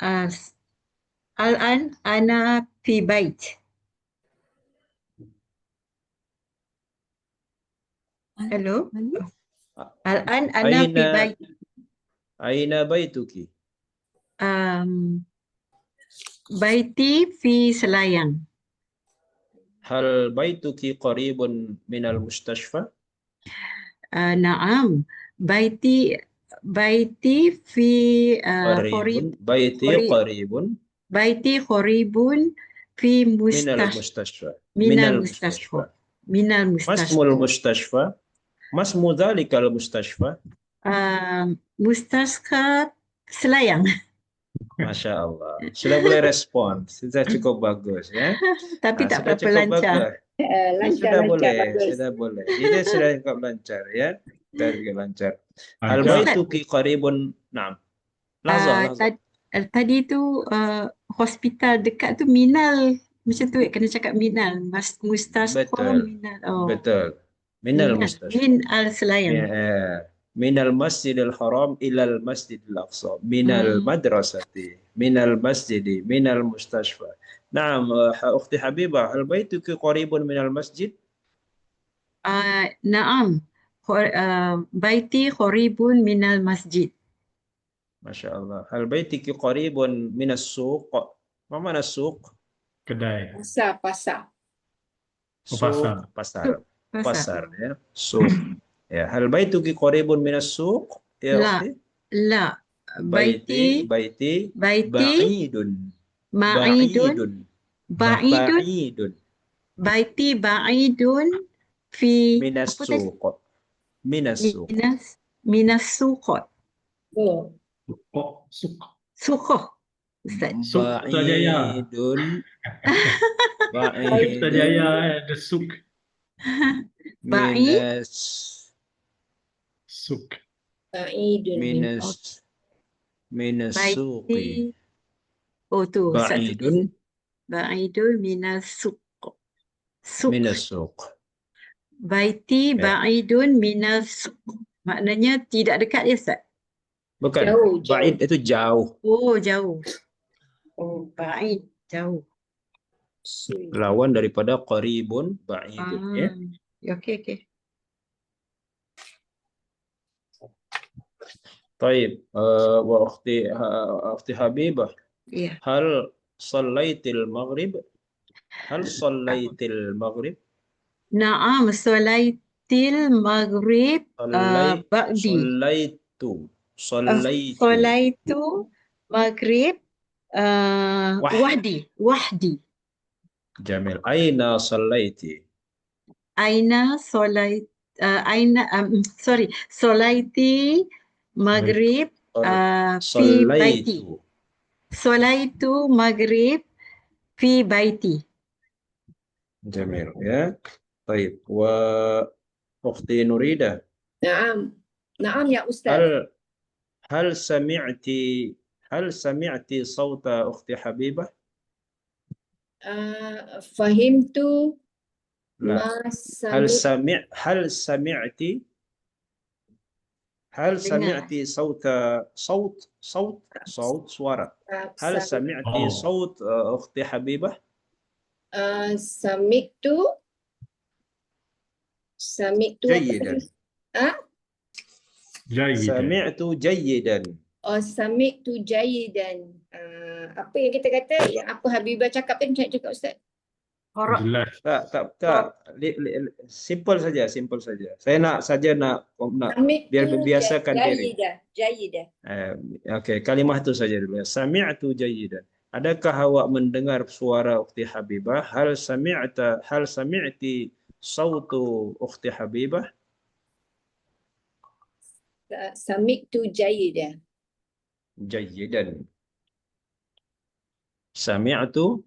آه، الآن أنا في بيت. ألو، الآن أنا أين في بيت. بيتك؟ آم، بيتي في سلايang. هل بيتك قريب من المستشفى؟ نعم، بيتي في قريب. بيتي قريب بيتي قريب في من مستشفى. المستشفى. من المستشفى. من ما اسم المستشفى. المستشفى؟ ما اسم ذلك المستشفى؟ مستشفى Selayang. Masya Allah. Sudah boleh respon. Sudah cukup bagus ya. Tapi tak Sudah berapa cukup lancar. bagus. Sudah Lancar-lancar boleh, bagus. sudah boleh. Ini sudah cukup lancar ya. Sudah cukup lancar. Hal Ustaz, baituki qaribun. Naam. Lahzah. tadi tu hospital dekat tu Minal. Macam tu kena cakap Minal. Mustashfa Betul. Minal. Oh, Betul. Minal Minal. mustashfa. Min al Selayang. Minal masjidil haram ilal masjidil aqsa. Minal madrasati. Minal masjidi. Minal mustashfa. Naam, أختي حبيبة, هل بيتك قريب من المسجد؟ نعم. بيتي قريب من المسجد. ما شاء الله. هل بيتك قريب من السوق؟ ما معنى السوق؟ Kedai. Pasar. سوق Pasar. pasar ya. سوق. Ya. هل بيتك قريب من السوق يا لا أختي؟ لا بيتي بيتي بعيد. بعيد بعيد بيتي بعيد في من السوق. من السوق. من السوق. Oh. Suk. سوق Ustaz. Suk Putrajaya. بعيد Putrajaya ada suk. من بعيد. Suk. من السوق. بيتي Oh tu بعيد بعيد من السوق. سوق. من السوق. Baiti ba'idun minas suq. Maknanya tidak dekat ya, Ustaz? Bukan. Jauh. Ba'id itu jauh. Oh, jauh. Oh, ba'id, jauh. Lawan daripada qaribun ba'idun ya. Okey. طيب وأختي حبيبة Ya. هل صليت المغرب؟ هل صليت المغرب؟ Naam, salaitil maghrib ba'di. صليت Salaitu maghrib wahdi. جميل. أين صليتي؟ Solaiti maghrib fi baiti. Solaitu maghrib fi baiti. جميل ya. طيب وأختي نريدة نعم يا أستاذ. هل سمعت صوت أختي حبيبة؟ فهمت لا. ما هل سمعت صوت suara. هل سمعت صوت أختي حبيبة؟ سمعت جيدا. Jayidan. سمعت جيدا. سمعت جيدا. Apa yang kita kata, yang apa Habibah cakap tadi, macam cakap Ustaz? Jelas. Tak. Simple saja. Saya nak biar biasakan diri. Jayidah. Okey, kalimah itu saja dulu. Sami'tu jayidan. Adakah awak mendengar suara Ukhti Habibah? Hal sami'ti sautu Ukhti Habibah? Sami'tu jayidah. Jayidan. Sami'tu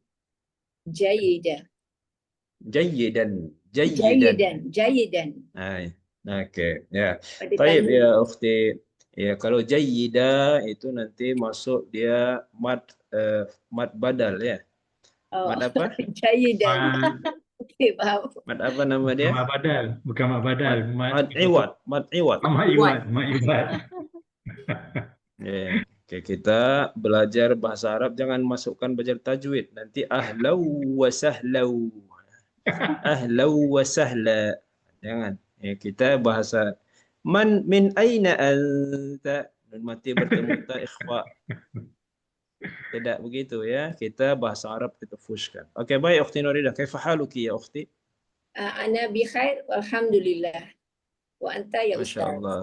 jayidan. Okey, ya. Baik ya Ukhti. Ya, kalau jayyida itu nanti masuk dia mad badal ya. Mad apa? Jayidan. Okey, faham. Mad apa nama dia? Bukan mak badal. Mad iwad. Mak iwad. Ya. Oke, kita belajar bahasa Arab, jangan masukkan belajar tajwid. Nanti ahlau wa sahlau. Ahlau wa sahla. Jangan. Ya, kita bahasa min aina anta. Nun mati bertemu ta ikhfa. Tidak begitu ya. Kita bahasa Arab kita fushkan. Oke, baik Ukhti Nuridah. Kaifa haluki ya Ukhti? Ana bi khair walhamdulillah. Wa anta ya ما شاء Ustaz? الله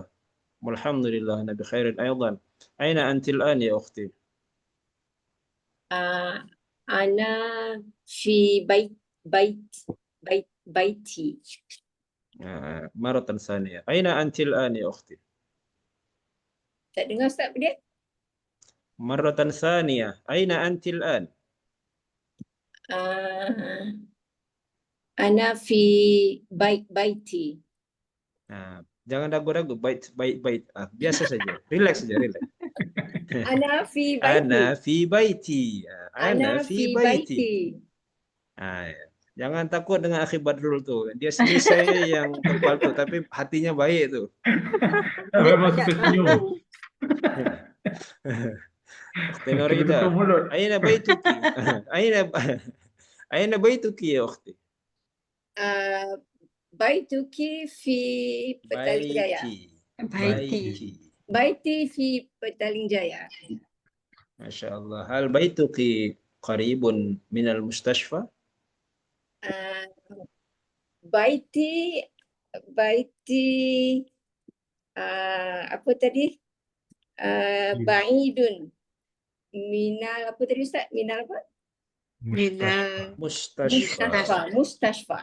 والحمد لله أنا بخير أيضا أين أنت الآن يا أختي؟ Ana fi baiti. مرة ثانية أين أنت الآن يا أختي؟ Tak dengar Ustaz dia? مرة ثانية أين أنت الآن؟ Ah, Ana fi baiti. Jangan ragu-ragu, bait. Biasa saja, relax saja, relax. Ana fi baiti. Ana fi baiti. Ana fi baiti. baiti. Ya. Jangan takut dengan Akhi Badrul tuh. Dia sendiri saya yang terpaltu, tapi hatinya baik tuh. Memang suka senyum. Ukhti Nuridah, Tutup mulut. aina baituki? Aina baituki ya ukhti? Baituki fi Petaling Jaya. Baiti. Baiti fi Petaling Jaya. Masya Allah. Hal baituki qaribun minal mustashfa? Baiti apa tadi? Ba'idun minal apa tadi Ustaz? Minal apa? Mustashfa. Mustashfa.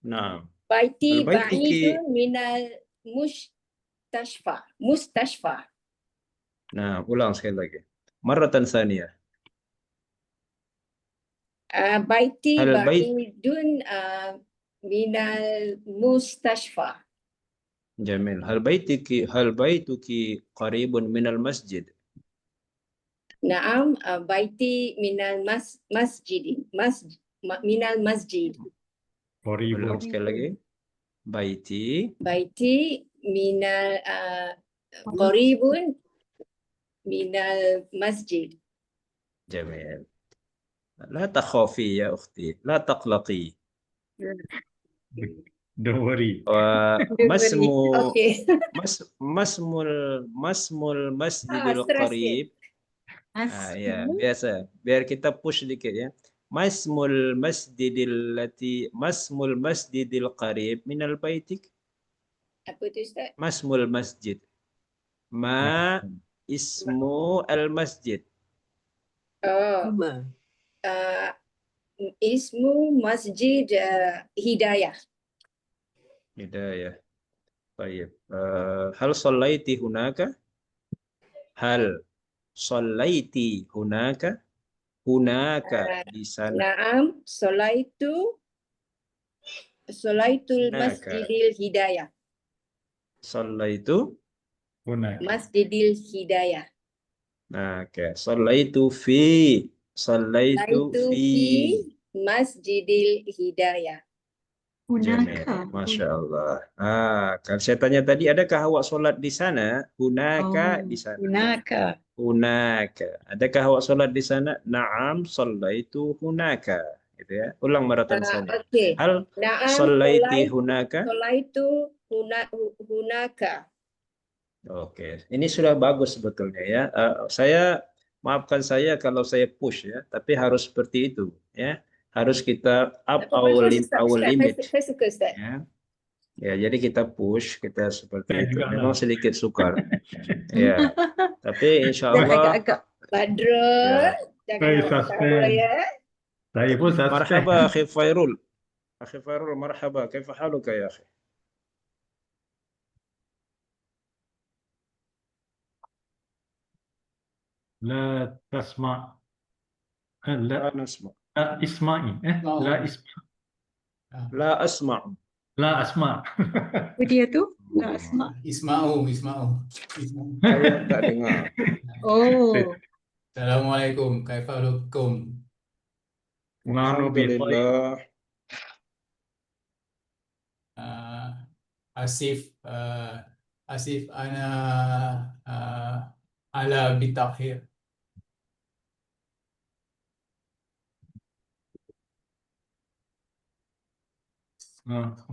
Nah. Baiti Al-baituki- ba'idun minal mustashfa. Nah, ulang sekali lagi. Marratan tsaniyah. Baiti Al bait- ba'idun minal mustashfa. Jamil. Hal baituki qaribun minal masjid? Naam, baiti minal minal masjid. Ulang Horrible. sekali lagi. Baiti Baiti minal qaribun minal masjid. Jamil. لا تخافي يا أختي لا تقلقي Don't worry. وما اسم Okay. ما اسم المسجد Stres القريب ya biasa biar kita push dikit ya ما اسم المسجد القريب من بيتك Apa tu Ustaz? ما اسم المسجد ما اسم المسجد Oh, ismu Masjid Hidayah. بداية طيب هل صليت هناك هل صليت هناك di sana Naam, Solaitul Hunaka. Masjidil Hidayah. صليت Punah. Masjidil Hidayah. Oke. Sallaitu fi Masjidil Hidayah. Jamil. Masya Allah. Kan saya tanya tadi, adakah awak solat di sana? Hunaka di sana. Hunaka. Adakah awak solat di sana? Naam, sallaitu hunaka. Gitu ya. Ulang maratan sana. Okay. Hal Naam, sallaiti hunaka? Solaitu hunaka. Oke, ini sudah bagus sebetulnya ya. Maafkan saya kalau saya push ya, tapi harus seperti itu ya. Harus kita up our limit. Saya suka Ustaz. Ya. Ya, jadi kita push, kita seperti Saya itu. juga Memang lah. sedikit sukar. Ya. Tapi insya Allah. Badrul, Ya. jangan Saya ketawa ya. Saya pun suspend. Marhaba akhi Fairul. Akhi Fairul, marhaba. Kaifa haluka ya akhi? لا تسمع. لا لا nasma. لا اسمعي. لا اسمع. La asma'u. لا أسمع. Dia tu tak asma. Isma'u. Saya tak dengar. Oh, Assalamualaikum. Kaifalukum? نحن بخير. Alhamdulillah. Asif ana Ala bitakhir.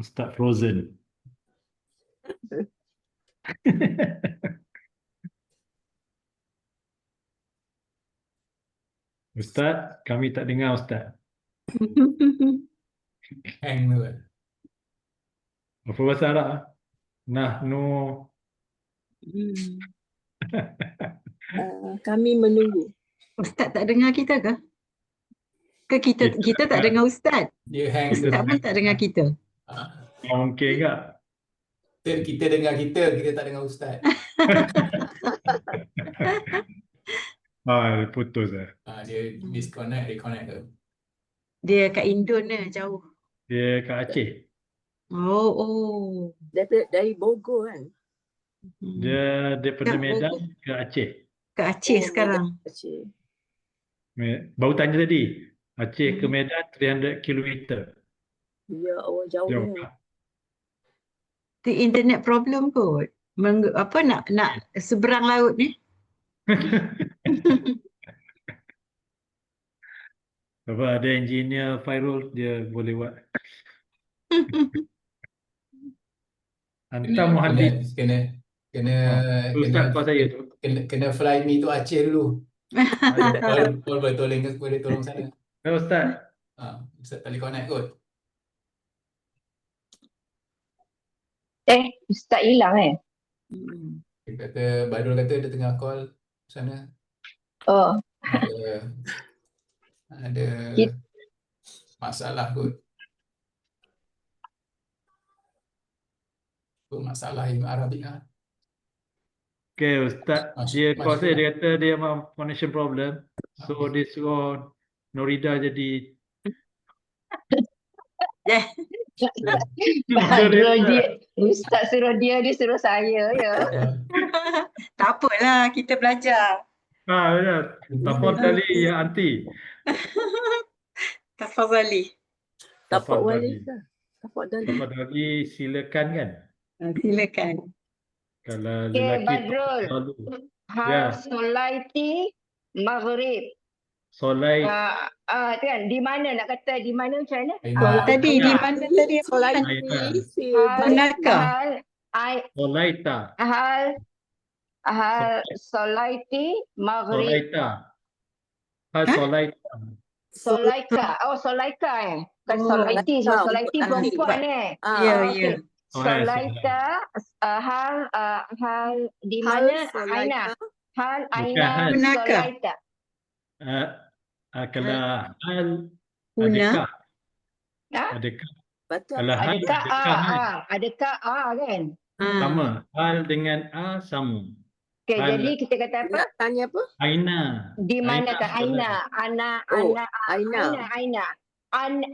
Ustaz Frozen. Ustaz, kami tak dengar Ustaz. Hang tu. Apa bahasa Arab? Nahnu. Kami menunggu. Ustaz tak dengar kita ke? Ke kita tak dengar Ustaz? Dia hang tu. Ustaz pun tak dengar kita. Mungkin tak? Kita dengar kita tak dengar Ustaz. Putus lah. Dia disconnect, reconnect ke. Dia kat Indon ni, jauh. Dia kat Aceh. Oh. Dari Bogor kan? Dia daripada Kat Medan Bogor. ke Aceh. Ke Aceh sekarang. Aceh. Baru tanya tadi. Aceh ke Medan 300 km. Ya Allah, jauh Jauh. ni. Itu internet problem kot. Nak seberang laut ni. Apa ada engineer Fairul, dia boleh buat. Hantar Muhammad. Kena Ustaz kau saya tu. kena fly me to Aceh dulu. Boleh tolong sana. Ustaz. Ustaz tak boleh connect kot. Ustaz hilang Dia kata, Badrul kata dia tengah call sana. Oh, Ada masalah kot. Masalah ilmu Arabik lah. Okay, Ustaz. Dia call saya, dia kata dia memang connection problem. So dia suruh Norida jadi Badrul dia, Ustaz suruh dia suruh saya ya. Tak apalah, kita belajar. benar. Tafadhali ya anti. Tafadhali. Tapak wali ke? Tapak dali. Tafadhali silakan kan. Silakan. Kalau Okay, lelaki Badrul. selalu. Hal solaiti maghrib. Solai Tu kan, di mana nak kata di mana macam mana? Tadi di mana tadi? Solaiti. Manakah? Solaita. Hal solaiti maghrib. Solaita. Hal solaita. Solaika. Oh, Solaika Bukan Solaiti. Solaiti perempuan Ya, okey. ya. Solaika hal di mana Aina? Hal Aina hal. Benarkah? Solaita. Kalau hal Una. adakah? Ha? Adakah? Betul. Kalau hal Adakah adakah hal? adakah kan? Sama. Hal dengan sama. Okey, Hal- jadi kita kata apa? Nak tanya apa? Aina. Di manakah Aina? Oh, Aina. Aina.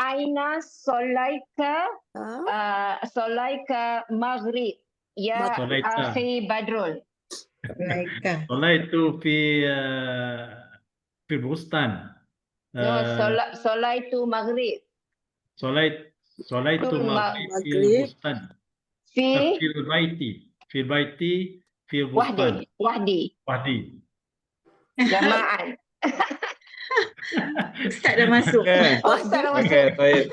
Aina Solaika Solaika maghrib. Ya Solaika. akhi Badrul. Baiklah. Solai itu fi bustan. No, Solaitu maghrib. Solai itu Tul maghrib fil maghrib. bustan. Fi Fil baiti fil bustan. wahdi. Wahdi. Jama'an. Ustaz dah masuk. Okay. Oh, Ustaz dah masuk. Okay, baik.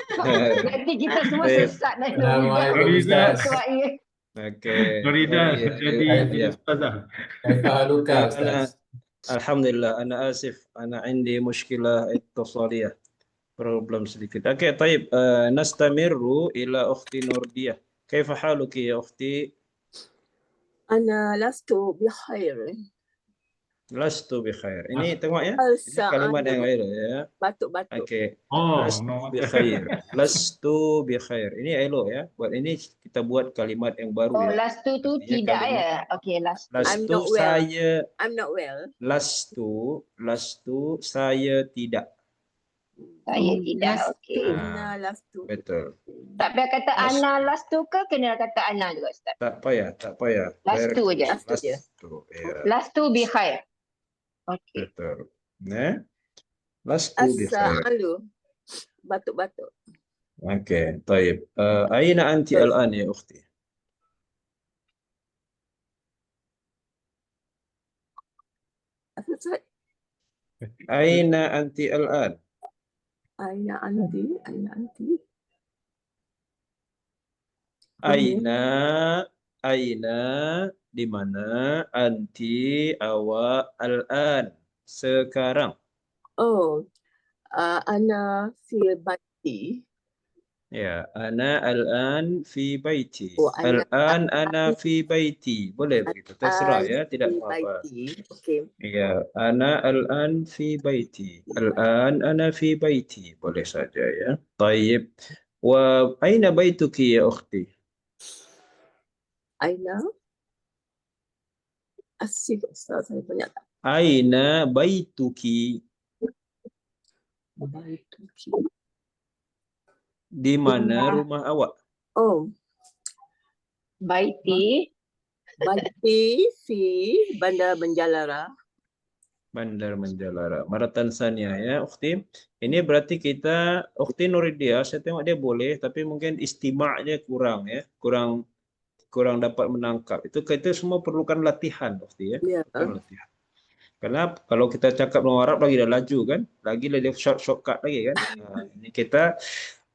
Nanti kita semua Baik. sesat dan Assalamualaikum, Ustaz. Okay. Norida jadi Ya. ustazah. Kaifa haluka, أنا Ustaz? الحمد لله أنا آسف أنا عندي مشكلة اتصالية بروبلم sedikit. Oke, طيب نستمر إلى أختي نوردية. كيف حالك يا أختي؟ Ana lastu bikhair. لست بخير. Ini tengok ya. Ini Alsa kalimat yang anu. lain ya. Batuk-batuk. Oke. Oh, لست no. بخير. لست بخير. Ini elok ya. Buat ini kita buat kalimat yang baru Oh, ya. lastu tu Artinya tidak kalimat- ya. Okey, lastu. I'm Lastu not well. saya I'm not well. lastu saya tidak. Saya tidak. lastu. Okey. Ana lastu. Betul. Tak payah kata ana lastu ke kena kata ana juga Ustaz. Tak payah, tak payah. Lastu Very aja. good. Lastu je. Lastu, ya, Lastu bi khair. Okey. betul. Nah, lastu Asa bikhair. alu. Batuk-batuk. Oke, طيب. أين أنت الآن يا أختي؟ Ustaz? Aina anti al-an? Aina anti? Aina anti? Aina, aina, di mana? Anti, awak, al-an, sekarang. Oh, ana fi baiti. Ya, ana al-an fi baiti. Oh, ana Al-an ana fi baiti. Boleh begitu, terserah ya, tidak fi apa-apa. baiti. Okey. Ya, ana al-an fi baiti. Al-an ana fi baiti. Boleh saja ya. Tayyib. Wa aina baituki ya ukhti? Aina asif Ustaz, saya banyak tak Aina baituki? baituki. Di mana rumah awak? Oh, Baiti. baiti fi Bandar Menjalara. Bandar Menjalara. Maratan Sania ya, ukhti. Ini berarti kita, ukhti Nuridia, saya tengok dia boleh, tapi mungkin istima'nya kurang ya. Kurang dapat menangkap. Itu kita semua perlukan latihan, ukhti ya. Ya. Perlukan latihan. Karena kalau kita cakap dengan Arab lagi dah laju kan, lagi dia shortcut lagi kan. Ini kita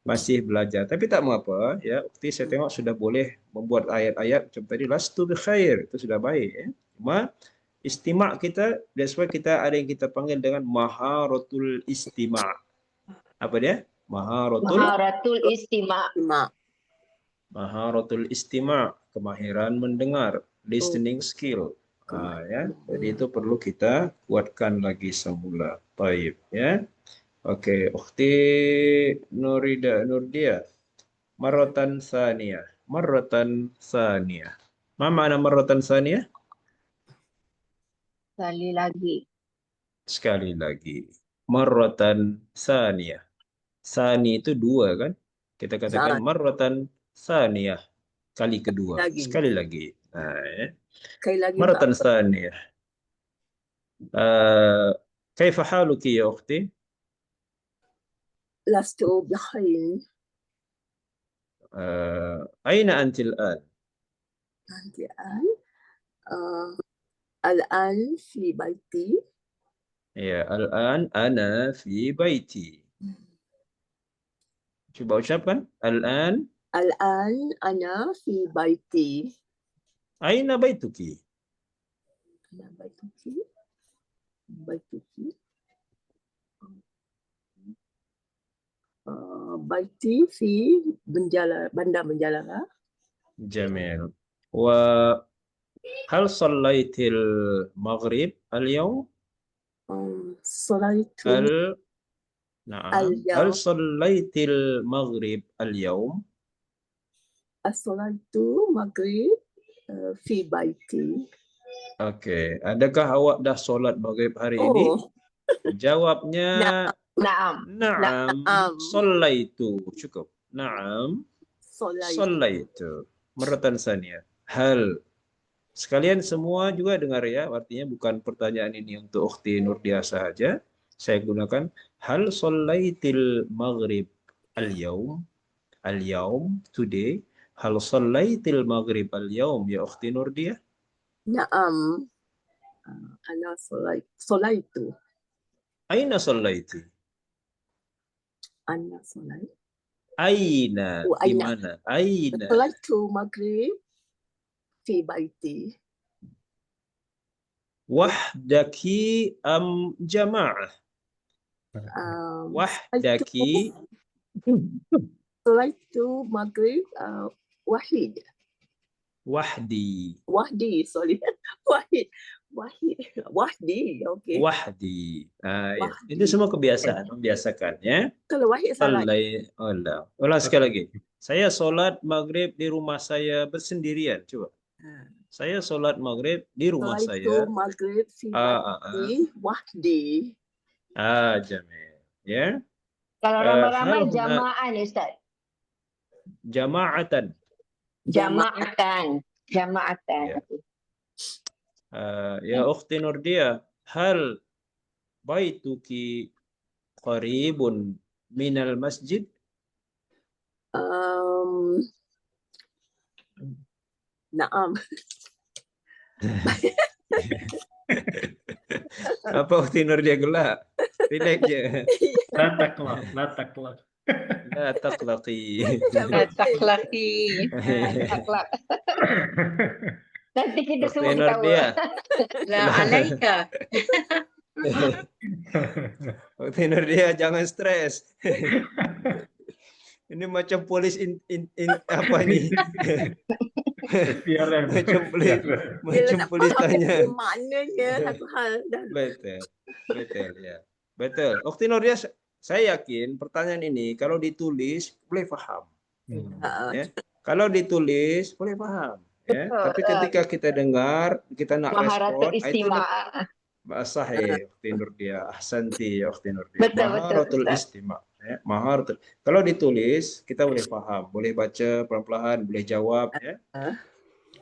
masih belajar, tapi tak mengapa ya. Ukti saya tengok sudah boleh membuat ayat-ayat macam tadi, lastu bi khair, itu sudah baik ya. Cuma istima' kita, that's why kita ada yang kita panggil dengan maharatul istima'. Apa dia? Maharatul istima'. Maharatul istima', kemahiran mendengar, listening skill. Ya. Jadi itu perlu kita kuatkan lagi semula. Baik ya. Oke, ukhti Nurdia. Marratan saniyah. Marratan saniyah. Ma makna marratan saniyah? Sekali lagi. Sekali lagi. Marratan saniyah. Sani itu dua kan? Kita katakan marratan saniyah. Kali kedua. Sekali lagi. Nah, ya. Sekali lagi Marratan saniyah. كيف حالك يا أختي؟ لست بخير. أين أنت الآن؟ أنت الآن الآن في بيتي. Ya, al-an ana fi baiti. Coba ucapkan. Al-an. الآن أنا في بيتي. Aina baituki? أنا بيتي. بيتي. بيتي في Bandar Menjalara. Jamil. وهل صليت المغرب اليوم؟ صليت نعم. اليوم. هل صليت المغرب اليوم؟ صليت المغرب في بيتي. Oke. Adakah awak dah solat maghrib hari ini? Jawabnya Naam. na'am. Sallaitu. Cukup. Na'am. صليت. Sallaitu. Marratan saniyah. Hal. Sekalian semua juga dengar ya, artinya bukan pertanyaan ini untuk ukhti Nurdia saja. Saya gunakan hal sallaitil maghrib al-yaum? Al-yaum, today. Hal sallaitil maghrib al-yaum ya ukhti Nurdia? نعم أنا صليت. Aina sallaiti? أنا صليت. Aina, di mana? Aina. صليت المغرب في بيتي. Wahdaki am jama'ah? Wahdaki. صليت المغرب وحيد. Wahdi. sorry. Wahdi, okey. Wahdi. Ya. Itu semua kebiasaan, membiasakan ya. Kalau wahid salah. Ulang sekali lagi. Saya solat maghrib di rumah saya bersendirian. Coba. Saya solat maghrib di rumah saya. Maghrib fi wahdi. Jamil. Ya. Kalau ramai-ramai jama'an Ustaz. Jama'atan. Jama'atan. Ya. Ya ukhti Nurdia, hal baituki qaribun minal masjid? Naam. Apa Ukhti Nurdia gelak? Relax je. La taqlaq, la taqlaq. La taqlaqi. Taklaki. Taklak. Nanti kita Ukhti semua ketawa. Nurdia. La alaika. Ukhti Nurdia jangan stres. Ini macam polis apa ni? PRM. Macam polis, Dia macam tak polis faham tanya. maknanya satu hal dah. Betul, betul ya, betul. Ukhti Nurdia, saya yakin pertanyaan ini kalau ditulis boleh faham. Ya. Kalau ditulis boleh paham. Ya. Betul. Tapi ketika kita dengar, kita nak Maharatul respon, itu istima'. sahih Ukhti Nurdia. Ahsanti ya Ukhti Nurdia. Betul, betul, Maharatul Ustaz. istima'. Ya. Maharatul. Kalau ditulis kita boleh faham, boleh baca pelan-pelan, boleh jawab. Ya.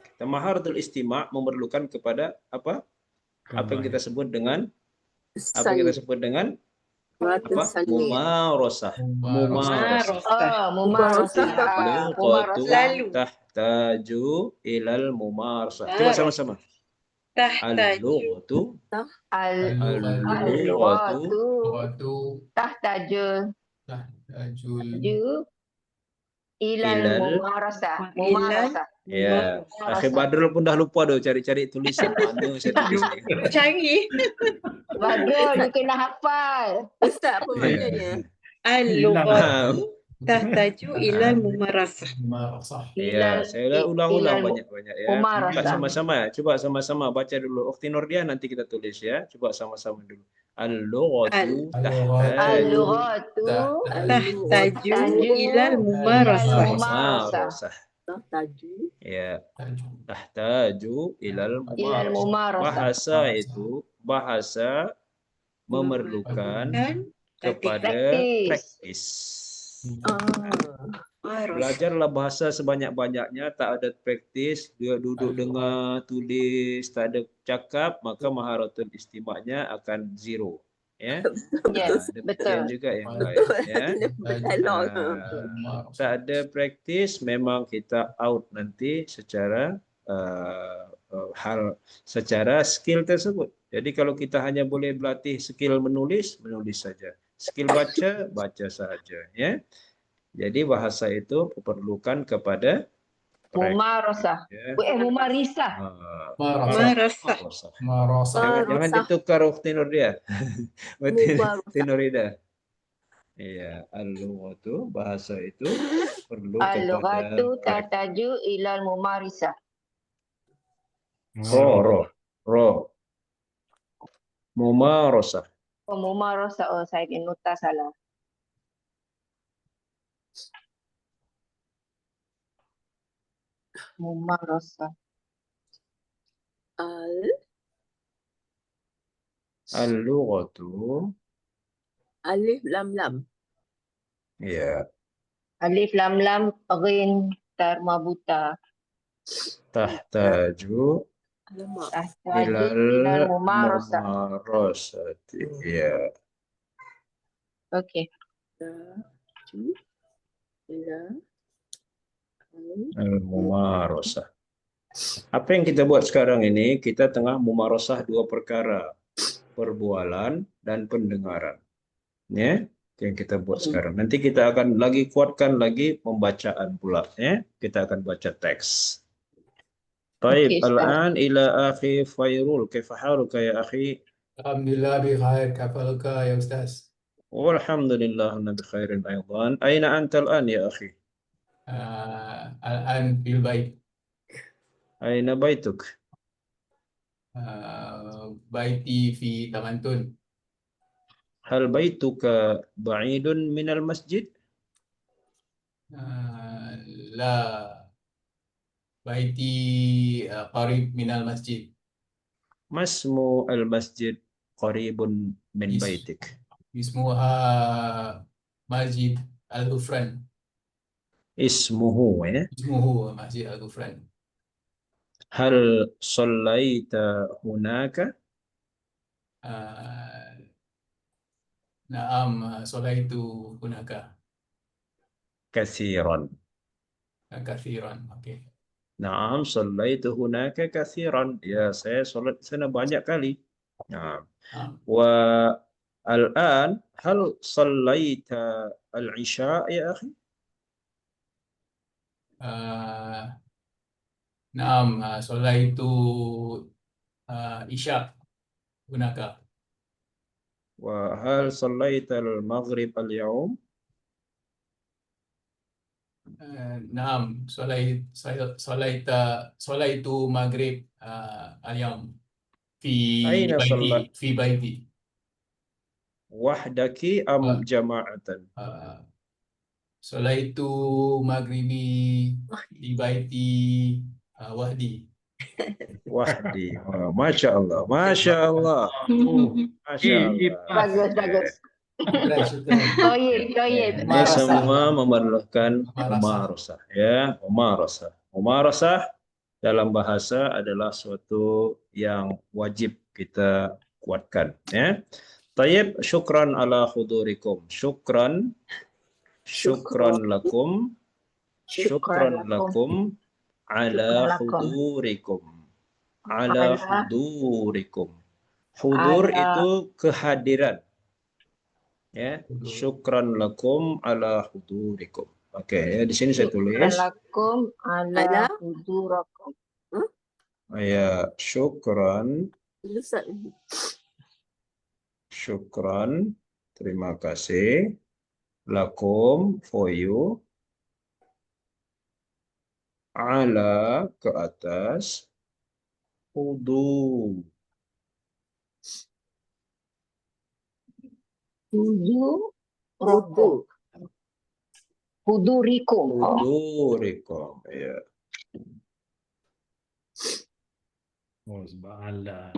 Kita maharatul istima' memerlukan kepada apa? Apa yang kita sebut dengan apa yang kita sebut dengan apa? Mumarasah. Mumarasah. Mumarasah. Lughatu Lalu. tahtaju ilal mumarasah. Coba sama-sama. Al-lughatu al-lughatu Waktu Tahtaju tajul ilal Ilal. mumarasah. Mumarasah. ya. Akhi Badrul pun dah lupa dah cari-cari tulisan mana saya tulis ni. Cari. Badrul, you kena hafal. Ustaz, apa maknanya? Al-lughatu tahtaju ilal mumarasah. marasah. Ya, saya dah ulang-ulang banyak-banyak ya. Mumarasah. Cuba sama-sama, coba sama-sama baca dulu. Ukhti Nurdia nanti kita tulis ya. Coba sama-sama dulu. Al-lughatu tahtaju Al-lughatu Tahtaju ilal mumarasah. mumarasah. Tahtaju Ya, Tajul. tahtaju ilal ilal mumarasah. mumarasah. Bahasa memerlukan Dan kepada Praktis. praktis. mumarasah. Belajarlah bahasa sebanyak-banyaknya, tak ada praktis, dia duduk dengar, tulis, tak ada cakap, maka maharatul istima'nya akan zero. Ya. Yes, Demikian betul. juga yang lain. Ya. dialog. Tak ada praktis, memang kita out nanti secara hal secara skill tersebut. Jadi kalau kita hanya boleh berlatih skill menulis, menulis saja. Skill baca, baca saja. Ya. Jadi bahasa itu diperlukan kepada praktis. Mumarasah. Ya. Mumarisah. Marasah. Mumarasah. Marasah. Jangan ditukar Ukhti Nurdia. Ukhti Nurida. Iya, al-lughatu bahasa itu perlu Al-lughatu kepada tahtaju ilal mumarisah. ro. Mumarasah. Oh, mumarasah. Oh, saya nota salah. Mumarasah. Al-lughatu Alif lam lam. ya Alif lam lam ghin tar mabuta. tahtaju Alamak. Tahtaju ilal ilal mumarasah. mumarasati. Ya. Okey. Tahtaju ila Al-mumarasah. Apa yang kita buat sekarang ini, kita tengah mumarasah dua perkara, perbualan dan pendengaran. Ya, yang kita buat sekarang. Nanti kita akan lagi kuatkan lagi pembacaan pula. Ya, kita akan baca teks. Baik, Okey, Ustaz. al-an ila akhi Fairul. Kaifa haluka ya akhi? Alhamdulillah bi khair. Kafaluka ya Ustaz. Walhamdulillah ana bi khairin aidan. Aina anta al-an ya akhi? Al-an fil bait. Aina baituk? Baiti fi Tamantun. Hal baituka ba'idun minal masjid? La. Baiti qarib minal masjid. Masmu al-masjid qaribun min Is- baitik. Ismuha Masjid Al-Ghufran. Ismuhu ya. Ismuhu Masjid Al-Ghufran. Hal sallaita hunaka? Naam, solaitu hunaka Kathiran. kathiran. Okey. Naam, sallaitu hunaka kathiran. Ya, saya solat di sana banyak kali. نعم. نعم. والآن هل صليت العشاء يا أخي؟ نعم صليت إشاء هناك. وهل صليت المغرب اليوم؟ نعم صليت مغرب اليوم أين صلى؟ في بيتي. وحدك أم جماعة؟ صليت مغربي في بيتي وحدي. وحدي. ما شاء الله ما شاء الله ما شاء الله. Bagus. Syukran. Toyib. Ini semua memerlukan Mumarasah. mumarasah ya, mumarasah. Mumarasah dalam bahasa adalah suatu yang wajib kita kuatkan ya. Tayyib, syukran ala hudurikum. Syukran lakum. Syukran lakum ala hudurikum. Ala hudurikum. Hudur itu kehadiran. Ya, syukran lakum ala hudurikum. Oke, ya, di sini saya tulis. Lakum ala hudurakum. Ya, syukran, terima kasih. Lakum, for you. Ala, ke atas. Hudur. Hudurikum. Hudurikum, ya. Oh, subhanallah.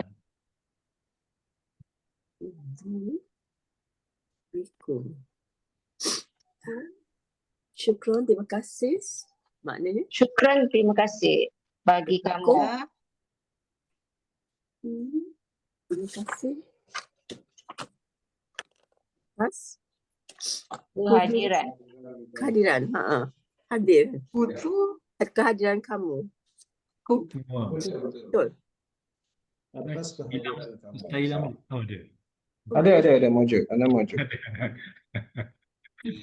Syukran, terima kasih. Maknanya? Syukran, terima kasih bagi kamu. Terima kasih. Mas? Kehadiran. Kehadiran. Hadir. Hudur. Kehadiran kamu. Betul. Hilang. Oh, dia. Ada mojok, ada mojok.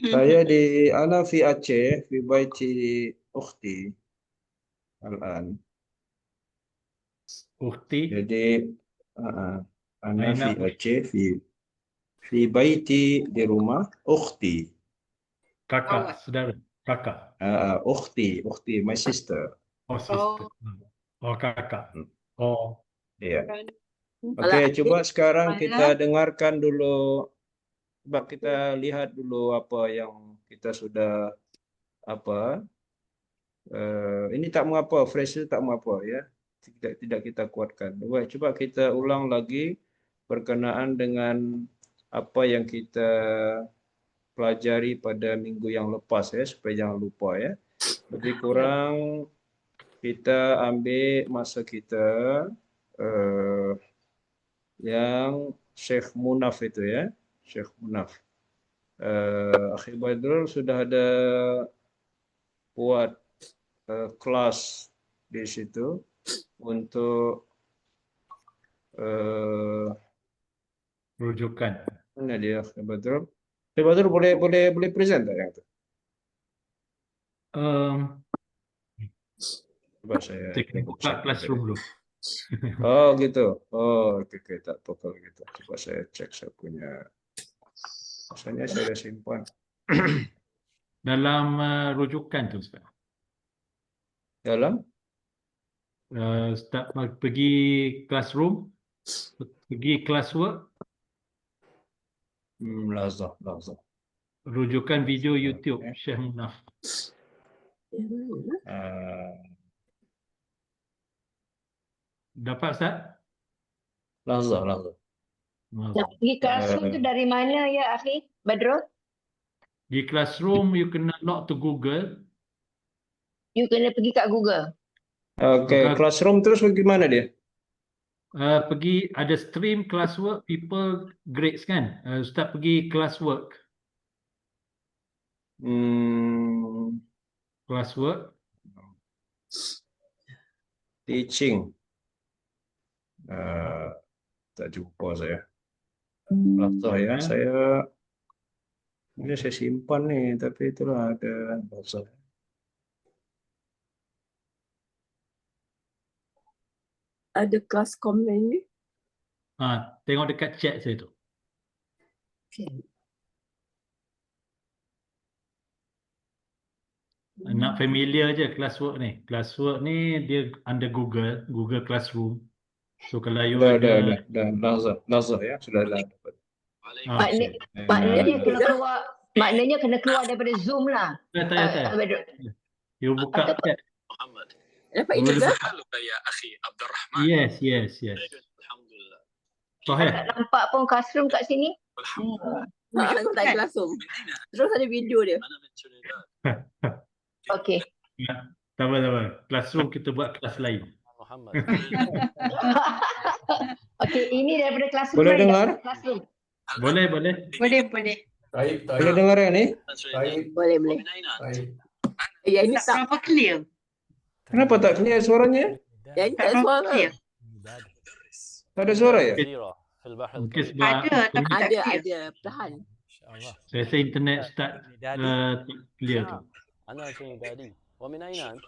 Saya ana fi Aceh, fi baiti ukhti al-an. Ukhti. Jadi ana fi Aceh, fi baiti, di rumah ukhti. Kakak, saudara. Kakak. Ukhti, my sister. Oh, sister. Oh, kakak. Oh. Iya. Oke, coba sekarang kita dengarkan dulu. Coba kita lihat dulu apa yang kita sudah ini tak mengapa, phrase tak mengapa ya. Tidak kita kuatkan. Coba kita ulang lagi berkenaan dengan apa yang kita pelajari pada minggu yang lepas ya, supaya jangan lupa ya. Lebih kurang kita ambil masa kita yang Syekh Munaf itu ya. Syekh Munaf. Akhi Badrul sudah ada buat kelas di situ untuk Rujukan. mana dia Akhi Badrul? Akhi Badrul boleh present tak yang itu? Coba saya buka classroom dulu. Oh gitu. Oh oke, tak apa kalau gitu. Coba saya cek saya punya. Rasanya saya dah simpan. Dalam rujukan tu, Ustaz. Dalam? Ustaz pergi classroom, pergi classwork. Lahzah. Rujukan video YouTube Syekh Munaf. Dapat, Ustaz? Lahzah. Nak pergi classroom tu dari mana ya, Akhi Badrul? Di classroom, you kena log to Google. You kena pergi kat Google. Oke, classroom terus bagaimana dia? Pergi, ada stream classwork, people grades kan? Ustaz pergi classwork. Classwork. Tak jumpa saya. Lafzah ya, ini saya simpan nih, tapi itulah ada lafzah. Ada kelas komen ni. Tengok dekat chat saya tu. Nak familiar je classwork ni. Classwork ni dia under Google Classroom. So kalau you ada Lafzah ya, sudah ada. Maknanya kena keluar daripada Zoom lah. Tak. You buka chat. Dapat ini ke? Yes. Sahih. Tak nampak pun classroom kat sini. Tak classroom. Terus ada video dia. Okey. Tak apa. Classroom kita buat kelas lain. Okey, ini daripada classroom. Boleh dengar? Classroom. Boleh. Taib. Boleh dengar yang ni? Taib. Boleh. Taib. Yang ini Tak tak. berapa clear. Kenapa tak clear suaranya? Yang ini Tak tak berapa suara. clear. Tak ada suara ya? Mungkin sebab Ada tapi tak clear. Ada. Perlahan. saya rasa internet start clear tu. أنا ترينيدادي ومن أين أنت؟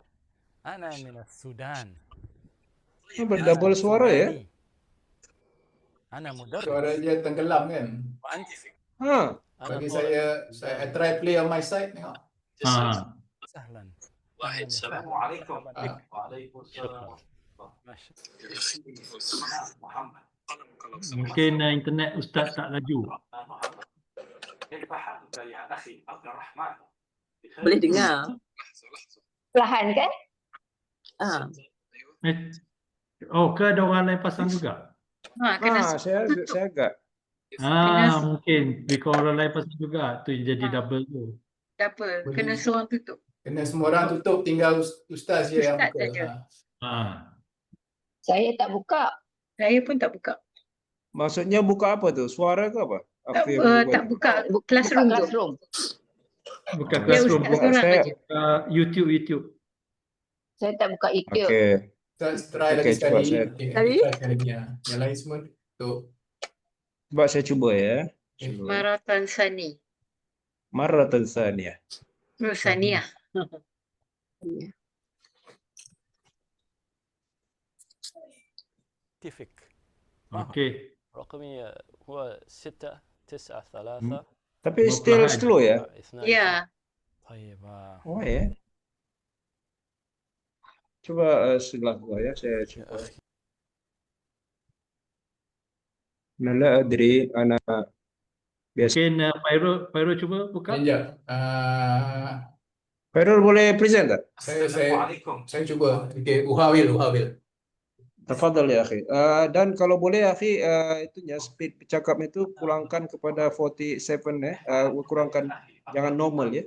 أنا من السودان. Berdouble suara ya? أنا مدرس. Suara dia tenggelam kan? وأنت؟ Ha. Bagi saya try play on my side tengok. سهلا. السلام عليكم. وعليكم شكرا. محمد. Mungkin internet Ustaz tak laju. كيف حالك يا أخي عبد الرحمن؟ Boleh dengar. Perlahan kan? Ke ada orang lain pasang juga? Kena Saya agak. Mungkin because orang lain pasang juga tu jadi double tu. double. Kena seorang tutup. Kena semua orang tutup, tinggal ustaz je yang Ustaz buka. saja. Saya tak buka. Saya pun tak buka. Maksudnya buka apa tu? Suara ke apa? Tak buka classroom tu. Classroom. Bukan Ya, classroom, Ustaz bukan seorang aja. YouTube. Saya tak buka YouTube. Okey. Ustaz try lagi Okey, cuba sekali. saya- Try sekali lagi ya. Yang lain semua tutup. Sebab saya cuba ya. Maratan Sani. Maratan Saniyah. Saniah. تفك. Okey. رقمي هو 693 Tapi still slow ya? 2 Ya. طيب. Oh ya. Coba sebelah saya coba. Nala adri ana biasa. Mungkin Fairul cuba buka. Sekejap. Fairul boleh present tak? Saya cuba. Okey, Uhawil. Tafadhal ya akhi. Dan kalau boleh akhi itunya speed percakapan itu kurangkan kepada 47 kurangkan jangan normal ya.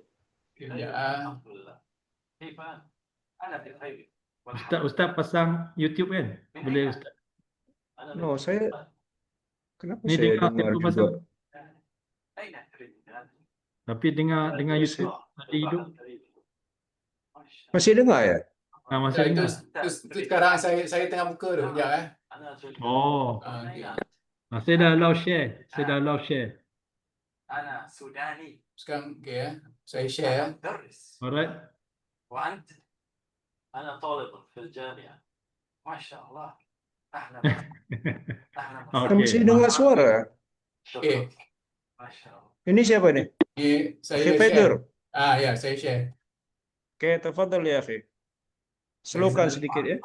Ustaz pasang YouTube kan? Boleh Ustaz. No, saya kenapa Ni saya dengar dengar Fairul juga? pasang. Tapi dengar YouTube tadi hidup. Masih dengar ya? Masih dengar. Itu sekarang saya tengah buka tu. Sekejap Oh. okey. Saya dah allow share. أنا سوداني. Sekarang okey saya share. مدرس. Alright. وأنت؟ أنا طالب في الجامعة. ما شاء الله. أهلا. Kita masih dengar suara. Okey. ما شاء الله. Ini siapa nih? Ini saya Akhi Faidul. share. Ya, saya share. Oke, tafadhal ya akhi. Slowkan sedikit ya.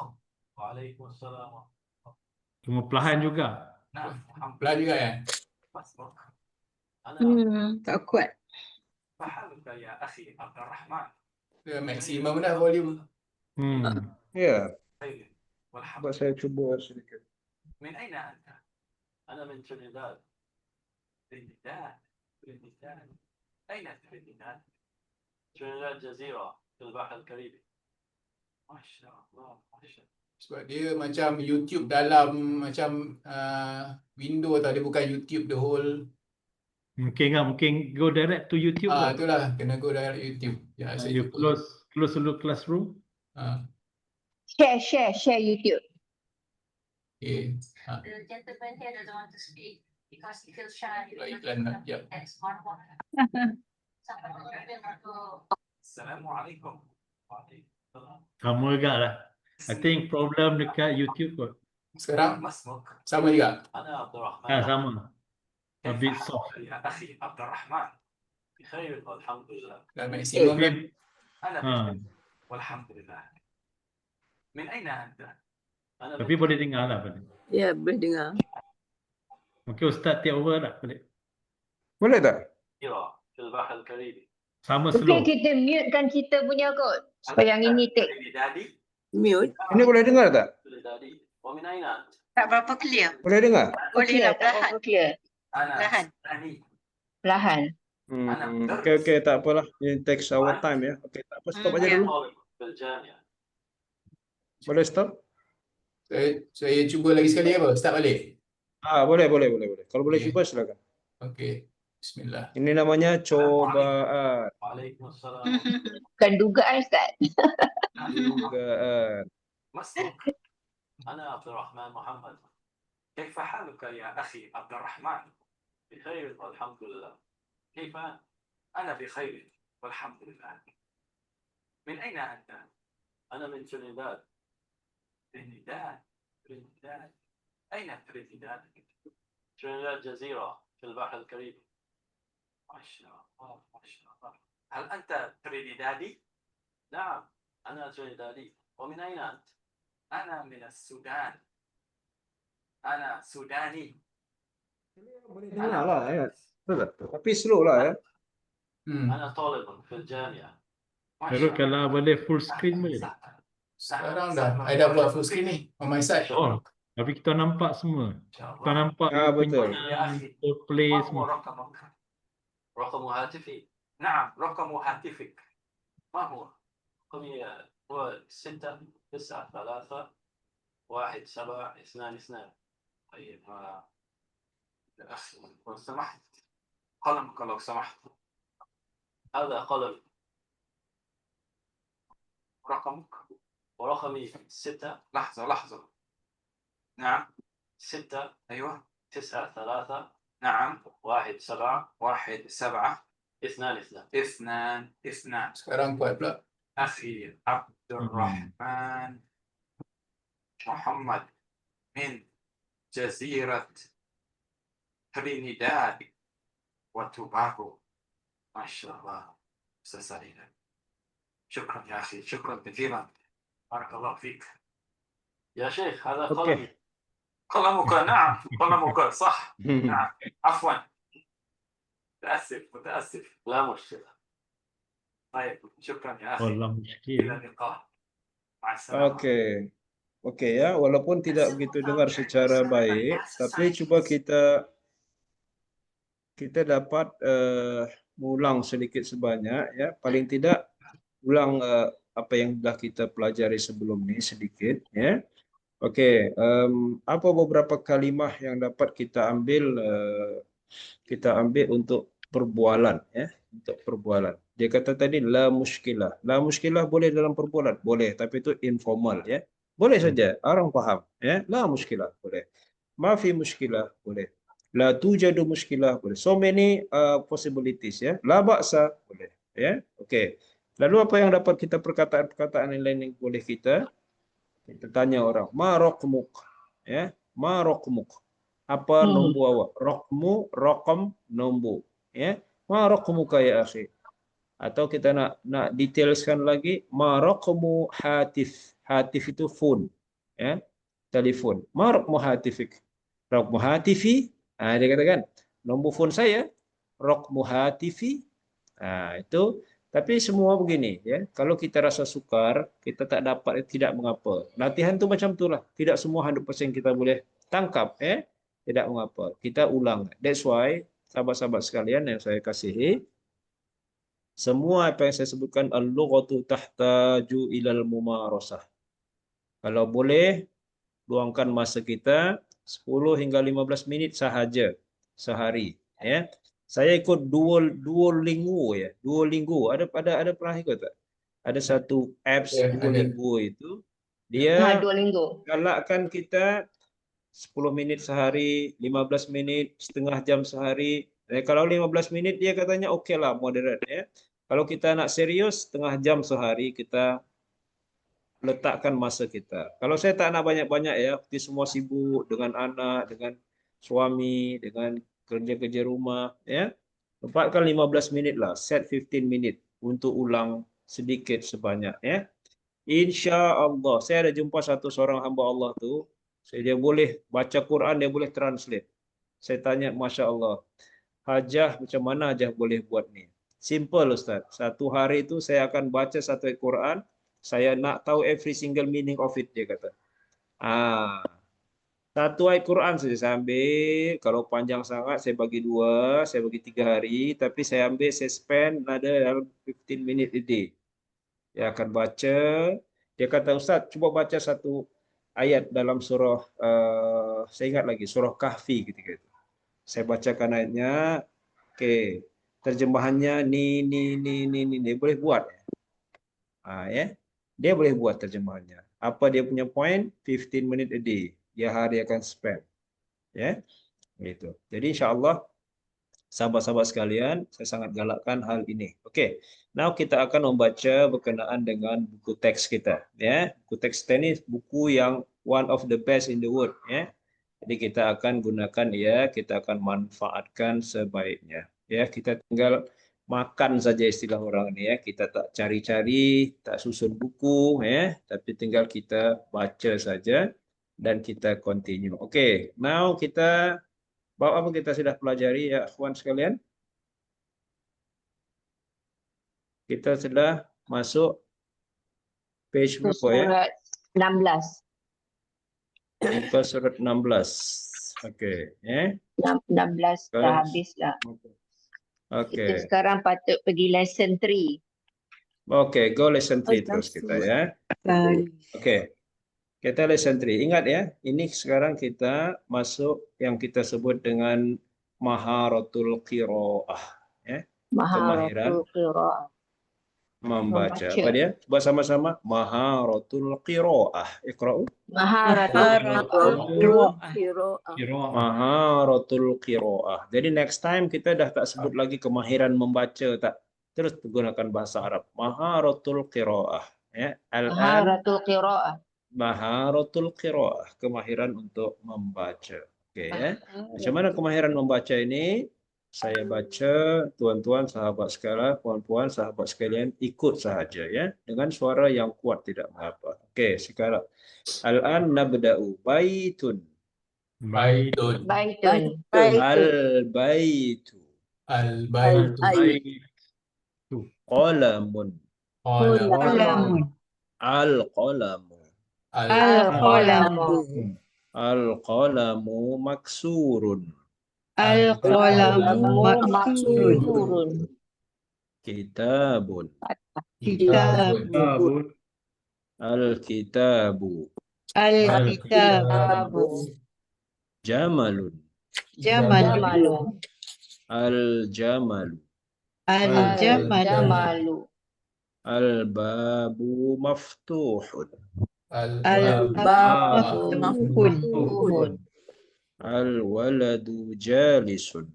وعليكم السلام. Cuma perlahan juga. نعم. Pelan juga ya. أنا Tak kuat. فحالك يا أخي عبد الرحمن؟ Maksimum dah volume. Ya, والحمد. coba saya coba sedikit. من أين أنت؟ أنا من ترينيداد. ترينيداد. أين ترينيداد؟ ترينيداد جزيرة في البحر الكاريبي. ما شاء الله. Sebab dia macam YouTube dalam macam window tau, dia bukan YouTube the whole. Mungkin go direct to YouTube lah. Itulah kena go direct YouTube. Ya, saya You cuba. close dulu Classroom. Share YouTube. Okay. The gentleman here doesn't want to speak because he feels shy. Pula iklan lah. Jap. Assalamualaikum. Waalaikumsalam. Sama juga lah. I think problem dekat YouTube kot. Sekarang ما اسمك؟ sama juga. أنا عبد الرحمن. Sama. A كيف bit حالك soft. يا أخي عبد الرحمن؟ بخير والحمد لله. Dah maksimum kan. Tapi, أنا ha, بخير والحمد لله. من أين أنت؟ أنا tapi boleh dengar lah balik. Ya, boleh dengar. Mungkin Ustaz take over tak balik. Boleh tak? كثيرة في البحر الكاريبي. Sama Mungkin slow. kita mute kan kita punya kot. Supaya yang ini take. تريدادي؟ Mute. Ini boleh dengar tak? تريدادي. ومن أين أنت؟ Tak berapa clear. Boleh dengar? Boleh lah, tak perlahan. apa clear. أنا Lahan. سوداني. Perlahan. Okey, tak apalah. It takes our time ya. Okey, tak apa. Stop aja Ya. dulu. طالب في الجامعة. Boleh stop? Saya cuba lagi sekali apa? Start balik. Boleh. Kalau boleh Okey. cuba silakan. Okey. Bismillah. Ini namanya cobaan. وعليكم السلام. Bukan dugaan Ustaz. Dugaan. ما اسمك؟ أنا عبد الرحمن محمد. كيف حالك يا أخي عبد الرحمن؟ بخير والحمد لله. كيف أنا بخير والحمد لله. من أين أنت؟ أنا من ترينيداد. ترينيداد. أين ترينيداد؟ ترينيداد جزيرة في البحر الكاريبي. ما شاء الله ما شاء الله. هل أنت ترينيدادي؟ نعم أنا ترينيدادي. ومن أين أنت؟ أنا من السودان. أنا سوداني. Boleh dengar lah ya. Betul tak? Tapi slow lah ya. أنا طالب في الجامعة. ما Lalu شاء kalau الله. boleh full screen boleh tak? Sekarang dah. I dah buat full screen ni. On my side. Oh, tapi kita nampak semua. إن شاء Kita الله. nampak Betul. يا أخي play ما هو semua. رقمك؟ رقم هاتفي؟ نعم رقم هاتفك. ما هو؟ رقمي هو 6931722. طيب يا أخي لو سمحت قلمك لو سمحت. هذا قلم. رقمك ورقمي 6. لحظة. نعم 6. أيوه 9 3. نعم 1 7 1 7 2 2. Sekarang kuat pula. أخي عبد الرحمن محمد من جزيرة ترينيداد وتوباغو. ما شاء الله أستاذ سعيد. شكرا يا أخي شكرا كثيرا. بارك الله فيك يا شيخ. هذا قلمي. قلمك. نعم قلمك صح. نعم عفوا متأسف لا مشكلة. طيب شكرا يا أخي. Wallah إلى muskil. اللقاء. مع السلامة. Okey ya, walaupun tidak begitu dengar secara baik, tapi cuba kita dapat mengulang sedikit sebanyak ya, paling tidak ulang apa yang telah kita pelajari sebelum ni sedikit ya. Okey, apa beberapa kalimah yang dapat kita ambil untuk perbualan ya, untuk perbualan. Dia kata tadi la muskilah. La muskilah boleh dalam perbualan, boleh, tapi itu informal ya. Boleh saja, orang faham ya. La muskilah boleh. Ma fi muskilah boleh. La tujadu muskilah boleh. So many possibilities ya. La ba'sa boleh ya. Okey. Lalu apa yang dapat kita perkataan-perkataan yang lain yang boleh kita tanya orang, ma raqmuk ya. Ma raqmuk. Apa nombor awak? Raqam nombor ya. Ma raqmuka ya akhi. Atau kita nak detailskan lagi, ma raqmu hatif. Hatif itu phone ya. Telefon. Ma raqmu hatifik. Raqmu hatifi, dia katakan nombor phone saya. Raqmu hatifi. Itu. Tapi semua begini ya. Kalau kita rasa sukar, kita tak dapat, tidak mengapa. Latihan tu macam itulah. Tidak semua 100% kita boleh tangkap ya. Tidak mengapa. Kita ulang. That's why sahabat-sahabat sekalian yang saya kasihi, semua apa yang saya sebutkan al-lughatu tahtaju ilal mumarasah. Kalau boleh luangkan masa kita 10 hingga 15 minit sahaja sehari ya. Saya ikut Duolingo ya. Duolingo ada pernah ikut tak? Ada satu apps Duolingo itu dia Duolingo. galakkan kita 10 menit sehari, 15 menit, setengah jam sehari. Kalau 15 menit dia katanya oke lah, moderate ya. Kalau kita nak serius, setengah jam sehari kita letakkan masa kita. Kalau saya tak nak banyak-banyak ya, kita semua sibuk dengan anak, dengan suami, dengan kerja-kerja rumah ya. Tempatkan 15 minit lah, set 15 minit untuk ulang sedikit sebanyak ya. Insya Allah, saya ada jumpa seorang hamba Allah tu, dia boleh baca Quran, dia boleh translate. Saya tanya, Masya Allah, hajah macam mana hajah boleh buat ni? Simple Ustaz, satu hari itu saya akan baca satu ayat Quran, saya nak tahu every single meaning of it, dia kata. Satu ayat Quran saja saya ambil, kalau panjang sangat saya bagi 2, saya bagi 3 hari, tapi saya ambil, saya spend ada dalam 15 minit a day. Dia akan baca, dia kata, Ustaz, cuba baca satu ayat dalam surah, saya ingat lagi, surah Kahfi ketika itu. Saya bacakan ayatnya, oke, terjemahannya ni, dia boleh buat. Ya. Dia boleh buat terjemahannya. Apa dia punya point? 15 minit a day. Dia hari akan spend. Ya, gitu. Jadi insya-Allah sahabat-sahabat sekalian, saya sangat galakkan hal ini. Oke, now kita akan membaca berkenaan dengan buku teks kita. Ya, buku teks kita ini buku yang one of the best in the world. Ya, jadi kita akan gunakan ya, kita akan manfaatkan sebaiknya. Ya, kita tinggal makan saja istilah orang ini ya. Kita tak cari-cari, tak susun buku ya, tapi tinggal kita baca saja dan kita continue. Oke, now kita bab apa kita sudah pelajari ya akhwan sekalian? Kita sudah masuk page berapa ya? Surat 16. Muka surat 16. Oke, ya. 16 dah habis lah. Oke. Kita sekarang patut pergi lesson 3. Oke, go lesson 3 terus kita ya. Oke. Kita lesson 3. Ingat ya, ini sekarang kita masuk yang kita sebut dengan maharatul qiraah ya. Maharatul qiraah. Membaca. Apa dia? Coba sama-sama. Maharatul qiraah. Iqra'u. Maharatul Qiraah. Maharatul qiraah. Jadi next time kita dah tak sebut lagi kemahiran membaca, tak. Terus gunakan bahasa Arab. Maharatul qiraah. Ya. Maharatul qiraah. Maharatul qiraah. Kemahiran untuk membaca. Oke ya. Macam mana kemahiran membaca ini? Saya baca, tuan-tuan, sahabat sekalian, puan-puan, sahabat sekalian, ikut sahaja ya, dengan suara yang kuat tidak mengapa. Oke, sekarang al-an nabda'u baitun. Baitun. Baitun. Al-baitu. Al-baitu. Qalamun. Qalamun. Al-qalamu. Al-qalamu. Al-qalamu maksurun. Al-qalamu maksurun. Kitabun. Kitabun. Al-kitabu. Al-kitabu. Jamalun. Jamalun. Al-jamalu. Al-jamalu. Al-babu maftuhun. Al-babu maftuhun. Al-waladu jalisun.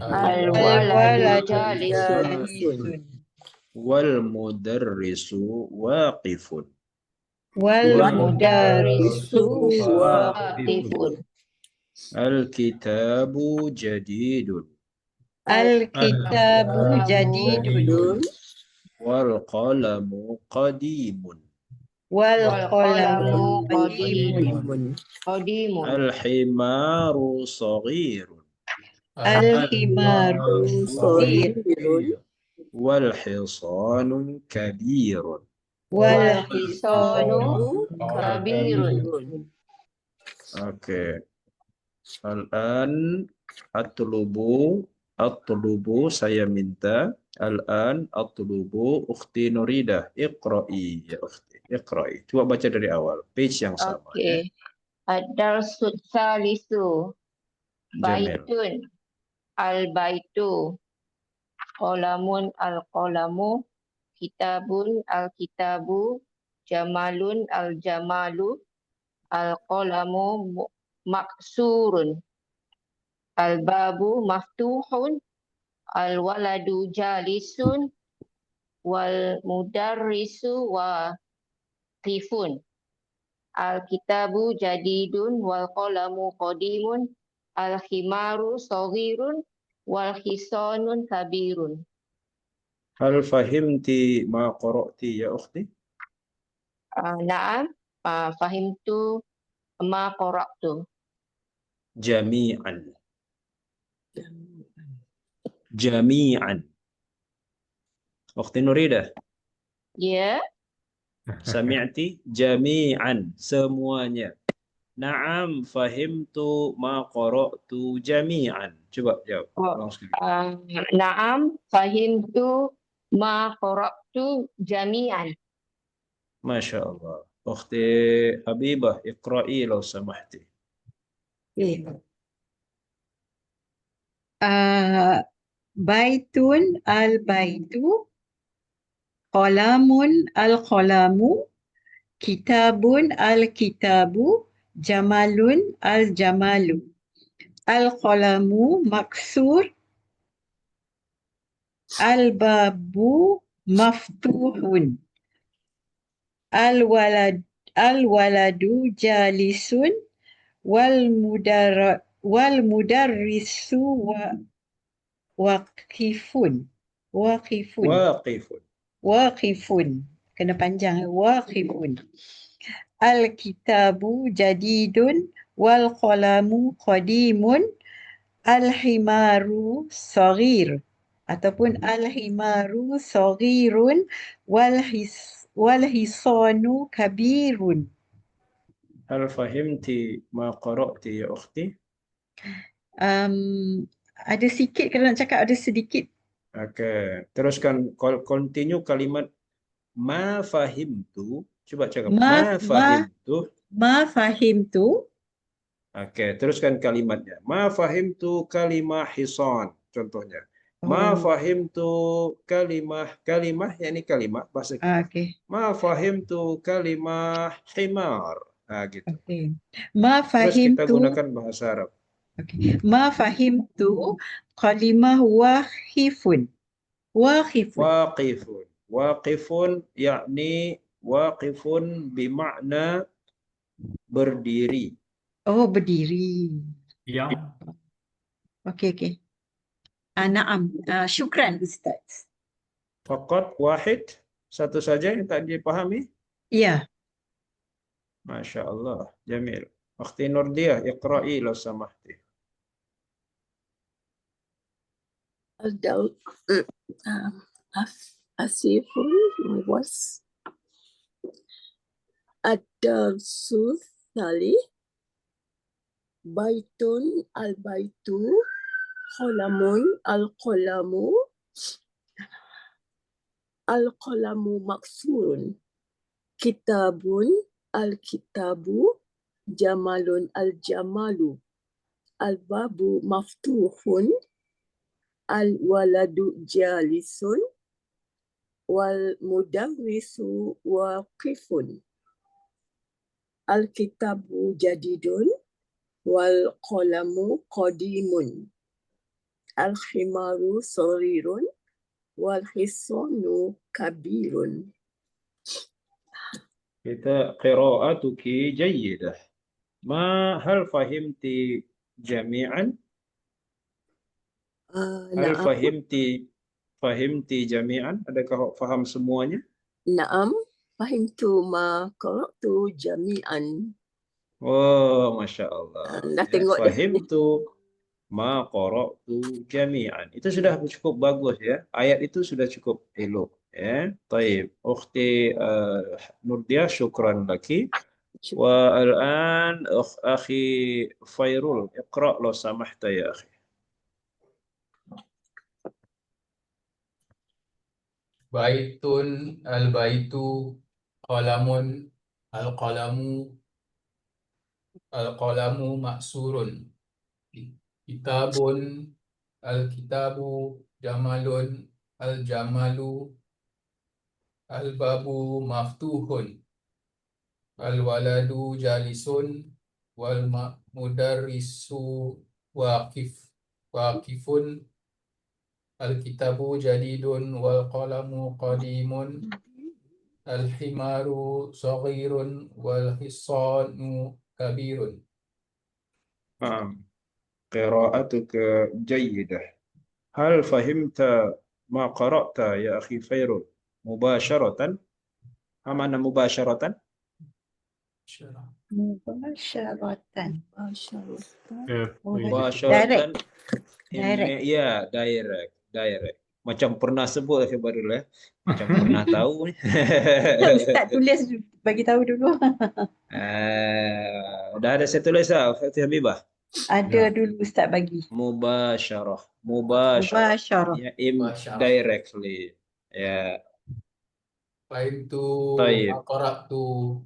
Al-waladu jalisun. Wal-mudarrisu waqifun. Wal-mudarrisu waqifun. Al-kitabu jadidun. Al-kitabu jadidun. Wal-qalamu qadimun. Wal-qalamu qadimun. Al-himaru saghirun. Al-himaru saghirun. Wal-hisanu kabirun. Wal-hisanu kabirun. Oke. Al-an atlubu saya minta. Al-an atlubu ukhti Nuridah. Iqra'i ya ukhti. Iqra'i. Coba baca dari awal. Page yang sama. Okey. Ad-darsut salisu. Baitun. Al-baitu. Qalamun al-qalamu. Kitabun al-kitabu. Jamalun al-jamalu. Al-qalamu maksurun. Al-babu maftuhun. Al-waladu jalisun. Wal mudarrisu waqifun. Al-kitabu jadidun wal qalamu qadimun. Al-khimaru saghirun wal hisanun kabirun. هل فهمت ما قرأت يا أختي؟ Na'am, fahimtu ma qara'tu. جميعا جميعا أختي نريدة Ya, سمعتي جميعا semuanya. Naam fahimtu ma qara'tu jami'an. Coba jawab. oh, Ulang sekali. na'am, fahimtu ma qara'tu jami'an. Masya Allah. Ukhti Habibah, iqra'i lau samahti. Baitun al-baitu, qalamun al-qalamu, kitabun al-kitabu, jamalun al-jamalu. Al-qalamu maksur, al-babu maftuhun. Al-waladu jalisun, wal mudarrisu waqifun. Waqifun. Waqifun. Waqifun. Kena panjang. Waqifun. Al-kitabu jadidun wal qalamu qadimun. Al-himaru saghir ataupun al-himaru saghirun wal hisanu kabirun. Hal fahimti ma qara'ti ya ukhti? Ada sikit, kalau nak cakap ada sedikit. Oke, teruskan continue kalimat ma fahimtu. Coba cakap ma fahimtu. Ma fahimtu. Oke, teruskan kalimatnya. Ma fahimtu kalimah hisan, contohnya. Ma fahimtu kalimah yakni kalimah bahasa kita. Okey. Ma fahimtu kalimah himar. Nah, gitu. Okey. Ma Terus kita fahimtu. gunakan bahasa Arab. Okay. Ma fahimtu kalimah waqifun. Waqifun. Waqifun. Waqifun yakni waqifun bermakna berdiri. Oh, berdiri. Ya. Okey, okey. Naam. Syukran Ustaz. Faqat wahid, satu saja yang tak dipahami. Ya. Masya Allah, jamil. Akhti Nurdiah, iqra'i lau samahti. Asifun was ad-darsu tali baitun al-baitu qalamun al-qalamu al-qalamu maksurun kitabun al-kitabu jamalun al-jamalu al-babu maftuhun al-waladu jalisun wal mudarrisu waqifun al-kitabu jadidun wal qalamu qadimun al-khimaru saghirun wal hisanu kabirun. Kita qira'atuki jayyidah. Ma hal fahimti jami'an? Hal fahimti jami'an? Adakah faham semuanya? Naam, fahimtu ma qara'tu jami'an. Oh, Masya Allah. Dah tengok dah. Fahimtu ma qara'tu jami'an. Itu sudah cukup bagus ya. Ayat itu sudah cukup elok ya. Taib. Ukhti Nurdiah, syukran laki. Wa al-an akhi Fairul, iqra' law samahta ya akhi. Baitun al-baitu qalamun al-qalamu al-qalamu maksurun kitabun al-kitabu jamalun al-jamalu al-babu maftuhun al-waladu jalisun mudarrisu waqifun al-kitabu jadidun wal qalamu qadimun al-himaru saghirun wal hisanu kabirun. نعم قراءتك جيدة. هل فهمت ما قرأت يا أخي فيرول مباشرة؟ ما معنى مباشرة؟ Mubasyaratan. مباشرة Direct. ya direct. Macam pernah sebut saya baru lah. Macam pernah tahu ni. Ustaz tulis bagi tahu dulu. Dah ada saya tulis lah, Fatih Habibah. Ada dulu Ustaz bagi. Mubasyarah. Mubasyarah. Ya, Mubasyarah. directly. Ya. Fahimtu Taib. ma qara'tu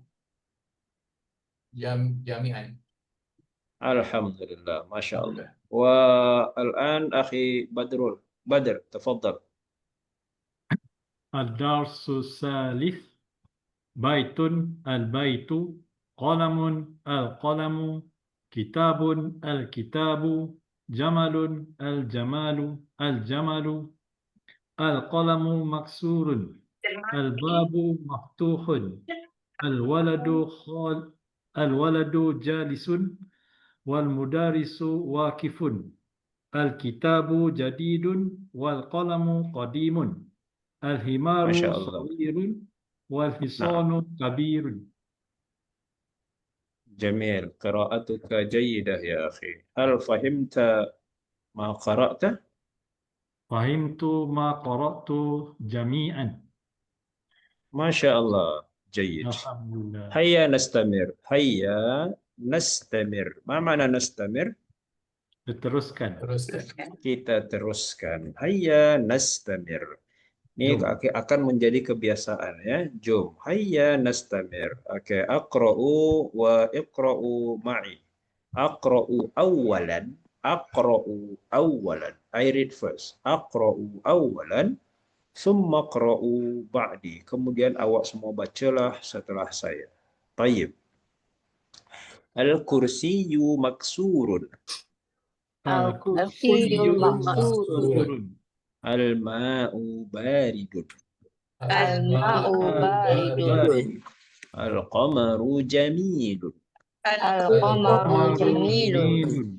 jami'an. Alhamdulillah, Masya Allah. والآن أخي بدر تفضل. الدرس الثالث بيت البيت قلم القلم كتاب الكتاب جمل الجمال الجمل القلم مكسور الباب مفتوح الولد جالس والمدرس واقف الكتاب جديد والقلم قديم الحمار ما شاء الله. صغير والحصان كبير. جميل، قراءتك جيدة يا أخي. هل فهمت ما قرأت؟ فهمت ما قرأت جميعا. ما شاء الله، جيد. الحمد لله. هيا نستمر. هيا نستمر. ما معنى نستمر؟ Diteruskan. Kita teruskan. Hayya nastamir. Ini Jom. akan menjadi kebiasaan ya. Jom. Hayya nastamir. Oke, aqra'u wa iqra'u ma'i. Aqra'u awalan. Aqra'u awalan. I read first. Aqra'u awalan. Thumma aqra'u ba'di. Kemudian awak semua bacalah setelah saya. Tayyib. Al-kursiyyu maksurun. Al-kursiyyu maksurun. Al-ma'u baridun. Al-ma'u baridun. Al-qamaru jamilun. Al-qamaru jamilun.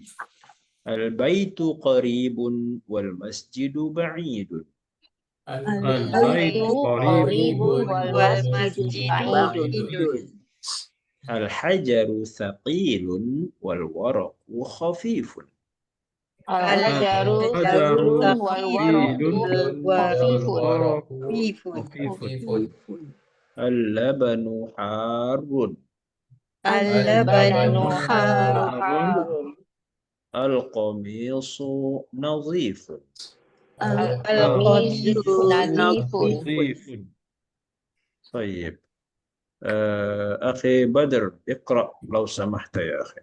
Al-baitu qaribun wal masjidu ba'idun. Al-baitu qaribun wal masjidu ba'idun. Al-hajaru thaqilun wal waraqu khafifun. Al-hajaru thaqilun wal waraqu khafifun. Al-labanu harun. Al-labanu harun. Al-qamisu nadhifun. Al-qamisu nadhifun. طيب أخي بدر اقرأ لو سمحت يا أخي.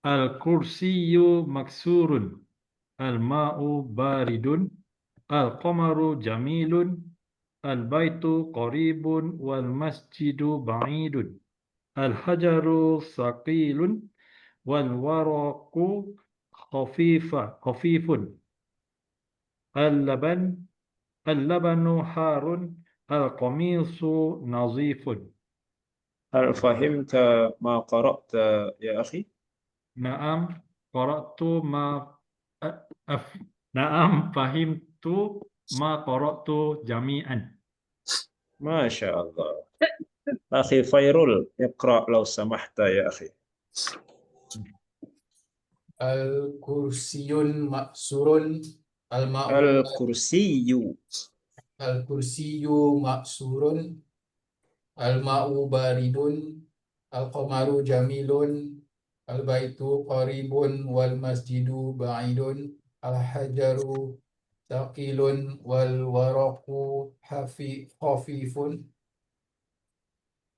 الكرسي مكسور الماء بارد القمر جميل البيت قريب والمسجد بعيد الحجر ثقيل والورق خفيف اللبن حار القميص نظيف. هل فهمت ما قرأت يا أخي؟ نعم قرأت نعم فهمت ما قرأت جميعا. ما شاء الله. أخي فيرول اقرأ لو سمحت يا أخي. Al-kursiyun maksurun al-ma'u Al-kursiyyu maksurun al-ma'u baridun al-qamaru jamilun al-baitu qaribun wal masjidu ba'idun al-hajaru thaqilun wal waraqu khafifun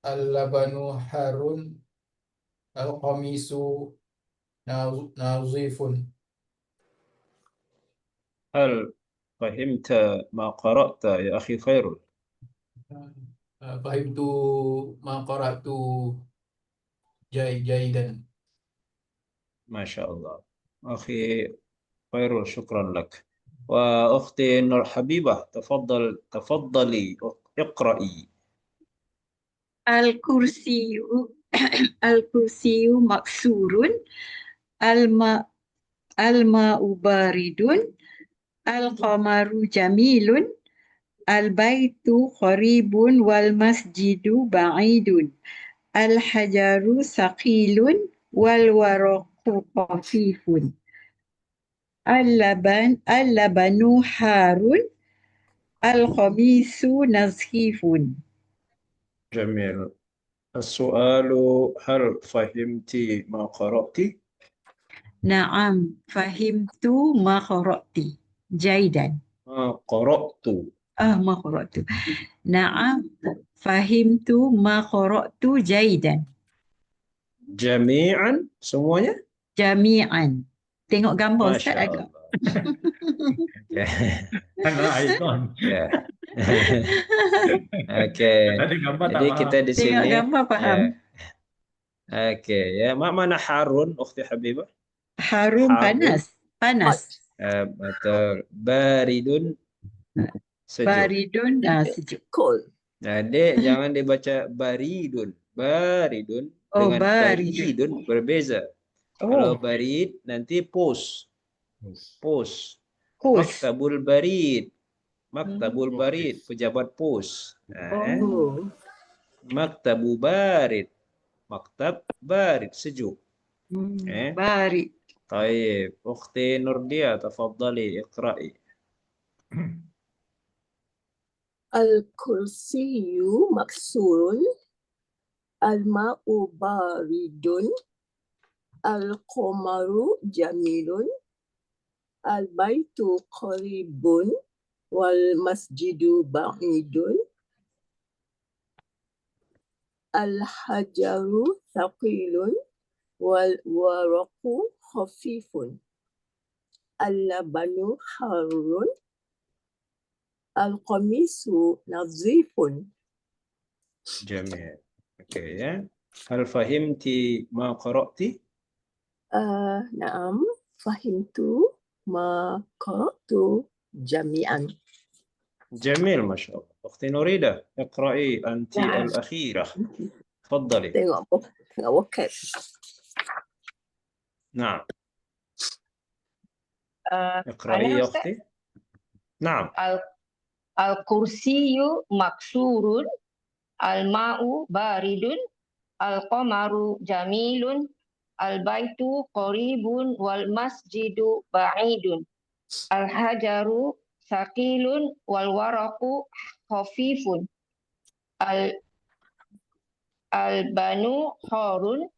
al-labanu harun al-qamisu nazifun. هل فهمت ما قرأت يا أخي فيرول؟ Fahimtu ma qara'tu jaidan. ما شاء الله. أخي خيرul, syukran lak. وأختي نور حبيبة تفضلي اقرأي. Al-kursiyu al-kursiyu maksurun al-ma'u baridun al-qamaru jamilun al-baitu qaribun wal masjidu ba'idun al-hajaru saqilun wal waraqu khafifun al-labanu harun al-khamisu nazhifun. جميل. السؤال: هل فهمت ما قرأت؟ Naam, fahimtu ma qara'ti. Jaidan. ما قرأت. Ma qara'tu. Naam, fahimtu ma qara'tu jaidan. جميعا semuanya. Jami'an. Tengok gambar Ustaz Masya agak. Allah. Tengok icon. Ya. Oke. Tadi gambar tak Jadi faham. kita di Tengok sini. gambar faham. Oke. Ya, mana Harun, Ukhti Habibah? Harum Harun. panas. Panas. Betul. Baridun sejuk. Baridun sejuk. Cold. Nah, Dek, jangan dibaca baridun. Baridun Oh, dengan baridun. baridun berbeza. Kalau Oh, barid nanti pos. Pos. kus. Maktabul barid. Maktabul Hmm. barid, pejabat pos. Nah, Oh. Maktabu barid. Maktab barid, sejuk. Barid. طيب أختي نورديا تفضلي اقرأي. Al-kursiyu maksurun. Al-ma'u baridun. Al-qamaru jamilun. Al-baitu qaribun. Wal masjidu ba'idun. Al-hajaru thaqilun. Wal waraqu khafifun. Al-labanu harun. Al-qamisu nazifun. جميل. اوكي يا. هل فهمت ما قرأت؟ Naam, fahimtu ma qara'tu jami'an. جميل ما شاء الله. أختي نوريدة اقرأي أنت نعم. الأخيرة. تفضلي. Tengok vocab. نعم. Mana اقرأي يا Ustaz? أختي. نعم. Al-kursiyu maksurun, al-ma'u baridun, al-qamaru jamilun, al-baitu qaribun, wal masjidu ba'idun, al-hajaru saqilun, wal waraqu khafifun, al-banu harun,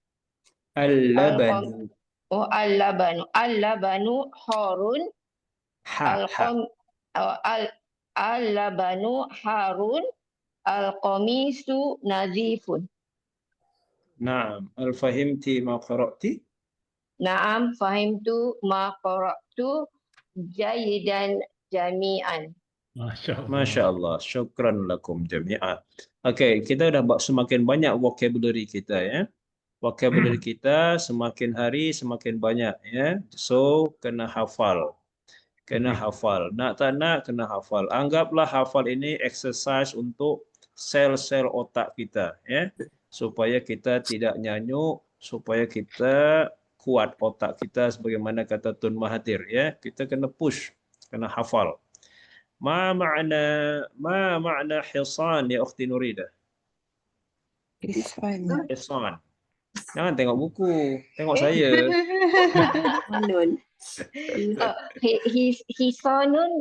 اللبن. al-labanu harun, ح. al-labanu harun, al-qamisu nazifun. نعم. هل فهمت ما قرأت؟ Naam, fahimtu ma qara'tu jayidan jami'an. Masya Allah. Masya Allah. Syukran lakum jami'an. Oke, kita dah semakin banyak vocabulary kita ya. Vocabulary kita semakin hari semakin banyak ya. So kena hafal. Kena hafal. Nak tak nak kena hafal. Anggaplah hafal ini exercise untuk sel-sel otak kita ya. Supaya kita tidak nyanyuk, supaya kita kuat otak kita sebagaimana kata Tun Mahathir ya. Kita kena push, kena hafal. Ma ma'na hisan ya Ukhti Nurida? Hisan. Hisan. Jangan tengok buku, tengok saya. Manun. Hisanun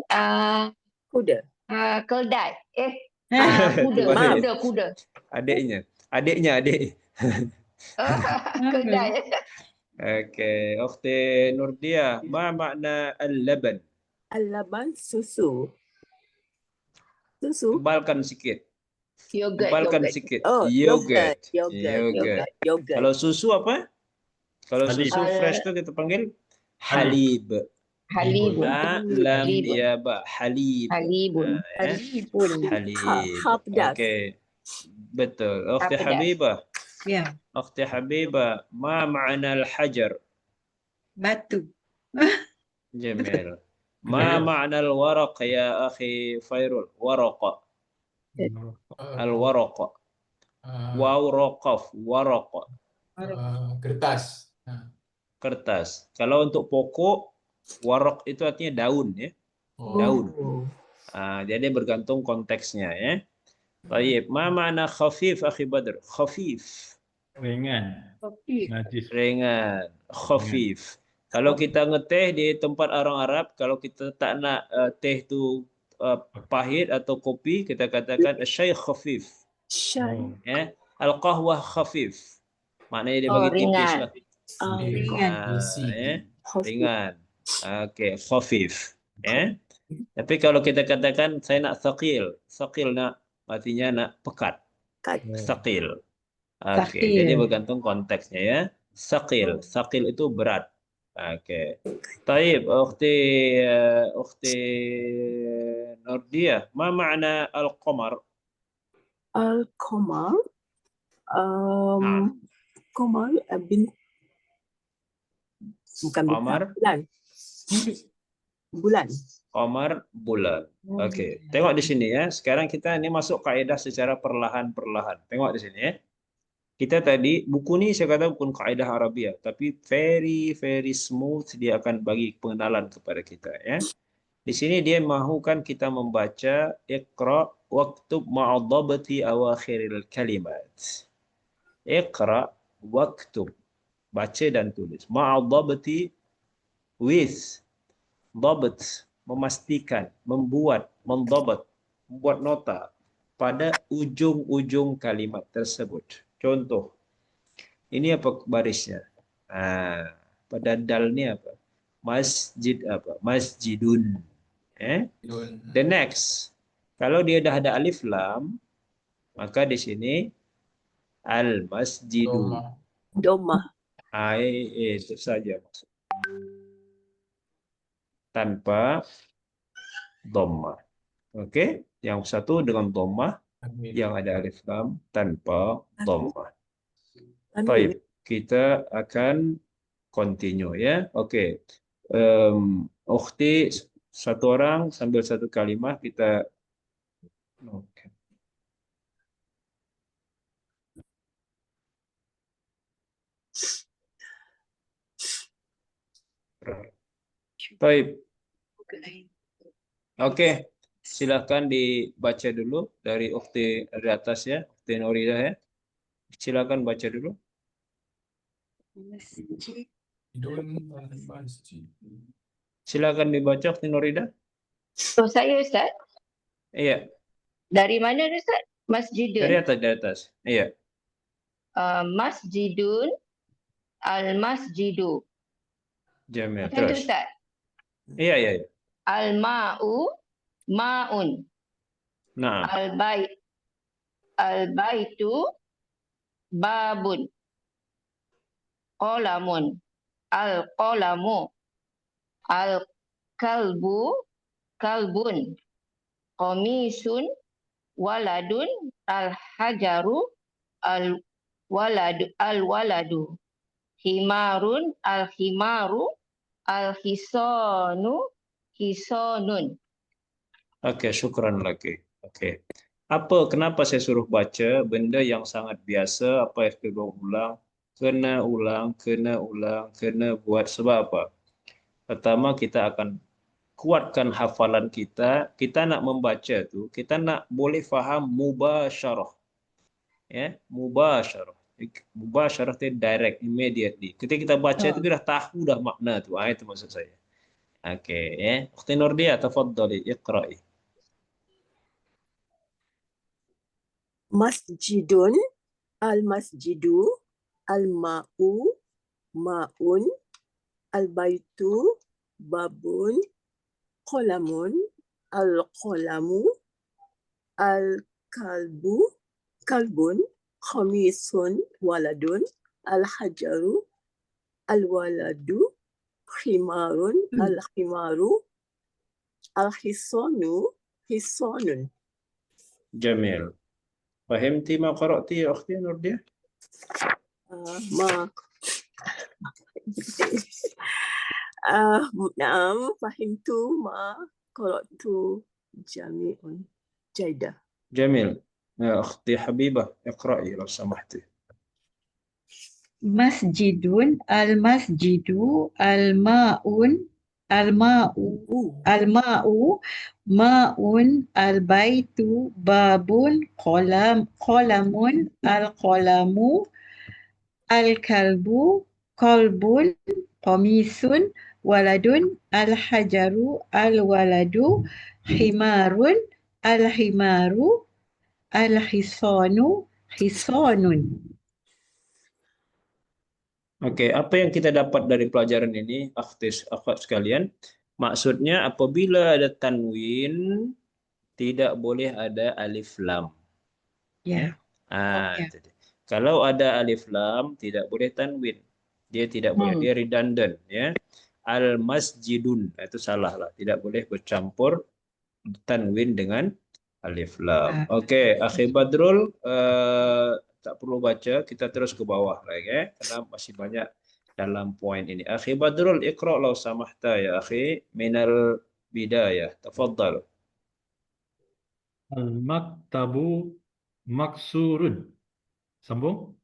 Kuda. keldai. Itu balik. Kuda. Adiknya. Keldai. Okey, Ukhti Nurdia, ma makna al-laban? Al-laban susu. Susu. Tebalkan sikit. Yogurt. Sikit. Oh, Yogurt. Yogurt. Kalau susu apa? Kalau Halib. susu fresh tu kita panggil halib. Halib. Lam ya ba halib. Halibun. Halib. Ha pedas. Okey. Betul. Ukhti pedas. Habibah. Ya. Ukhti Habibah, ma ma'na al-hajar? Batu. جميل. ما معنى الورق يا أخي فيرول؟ ورق. الورق. واو رقف. ورق. Kertas. Kertas. Kalau untuk pokok, warok itu artinya daun ya. Daun. Jadi bergantung konteksnya ya. Baik, ma makna khafif akhi Badr? Khafif. Ringan. Najis. Ringan. Khafif. Kalau kita ngeteh di tempat orang Arab, kalau kita tak nak teh tu pahit atau kopi, kita katakan syai khafif. Ya. Al-qahwah khafif. Maknanya dia bagi tipis ringan. lah. Ringan. Ya. Ringan. Okey, khafif. Ya. Tapi kalau kita katakan saya nak thaqil, thaqil nak artinya nak pekat. Thaqil. Okey, jadi bergantung konteksnya ya. Thaqil, thaqil itu berat. Okey. Taib, ukhti Nordiyah, ma makna al-qamar? Al-Qamar. Qamar bukan Qamar. bulan. Bulan. Qamar bulan. Okey. Tengok di sini ya. Sekarang kita ini masuk kaedah secara perlahan-perlahan. Tengok di sini ya. Kita tadi buku ni saya kata bukan kaedah Arabiah, tapi very smooth dia akan bagi pengenalan kepada kita ya. Di sini dia mahukan kita membaca Iqra waktub ma'adhabati awakhiril kalimat. Iqra waktub, baca dan tulis. Ma'adhabati with dhabt, memastikan, membuat, mendhabat, membuat nota pada ujung-ujung kalimat tersebut. Contoh, ini apa barisnya? Pada dal ni apa? Masjid apa? Masjidun. The next, kalau dia dah ada alif lam, maka di sini al masjidu. Doma. Itu saja maksud. Tanpa dhamma. Okey, yang satu dengan dhamma, yang ada alif lam tanpa dhamma. Baik, kita akan continue ya. Okey. Ukhti satu orang sambil satu kalimah kita okay. Baik. Okey, silakan dibaca dulu dari ukhti dari atas ya, ukhti Nuridah ya. Silakan baca dulu. Silakan dibaca ukhti Nuridah. So saya Ustaz, Iya, dari mana Ustaz? Masjidun. dari atas. Iya. Masjidun, al-masjidu. Jamil. Macam tu Terus. Ustaz. Iya. Al-ma'u, ma'un. Nah, Al-baitu, babun. Qalamun, al-qalamu. Al-kalbu, kalbun. Qamisun, waladun. Al-hajaru, al-waladu. Himarun, al-himaru. Al-hisanu, hisanun. oke, syukran lagi. Oke. Kenapa saya suruh baca benda yang sangat biasa, apa yang kita ulang, kena buat, sebab apa? Pertama, kita akan kuatkan hafalan kita. Kita nak membaca tu, kita nak boleh faham mubasyarah. Ya, mubasyarah. Mubasyarah itu direct, immediately. Ketika kita baca itu kita dah tahu dah makna tu. Itu maksud saya. Okey, ya. Ukhti Nurdiyah, tafaddali, iqra'i. Masjidun, al-masjidu, al-ma'u, ma'un, al-baitu, babun, qalamun, al-qalamu, al-kalbu, kalbun, khamisun, waladun, al-hajaru, al-waladu, khimarun, al-khimaru, al-hisanu, hisanun. Jamil. Fahimti ma qara'ti ya ukhti Nurdiyah? نعم فهمت ما قرأت جميع جيدة. جميل. يا أختي حبيبة اقرأي لو سمحتي. Masjidun, al-masjidu, al-ma'un, al-ma'u, al-ma'u, ma'un, al-baitu, babun, qolamun, al-qolamu, al-kalbu, kolbun, komisun, waladun, al-hajaru, al-waladu, himarun, al-himaru, al-hisanu, hisanun. Oke, apa yang kita dapat dari pelajaran ini, akhwat sekalian? Maksudnya apabila ada tanwin, tidak boleh ada alif lam. Ya. Ya. Itu dia. Kalau ada alif lam, tidak boleh tanwin. Dia tidak boleh, dia redundant. Ya. Al-masjidun, itu salah lah. Tidak boleh bercampur tanwin dengan alif lam. Oke, Akhi Badrul, tak perlu baca, kita terus ke bawah lagi, karena masih banyak dalam poin ini. Akhi Badrul, iqra' law samahta ya akhi minal bidayah. Tafadhal. Al-maktabu maksurun. Sambung.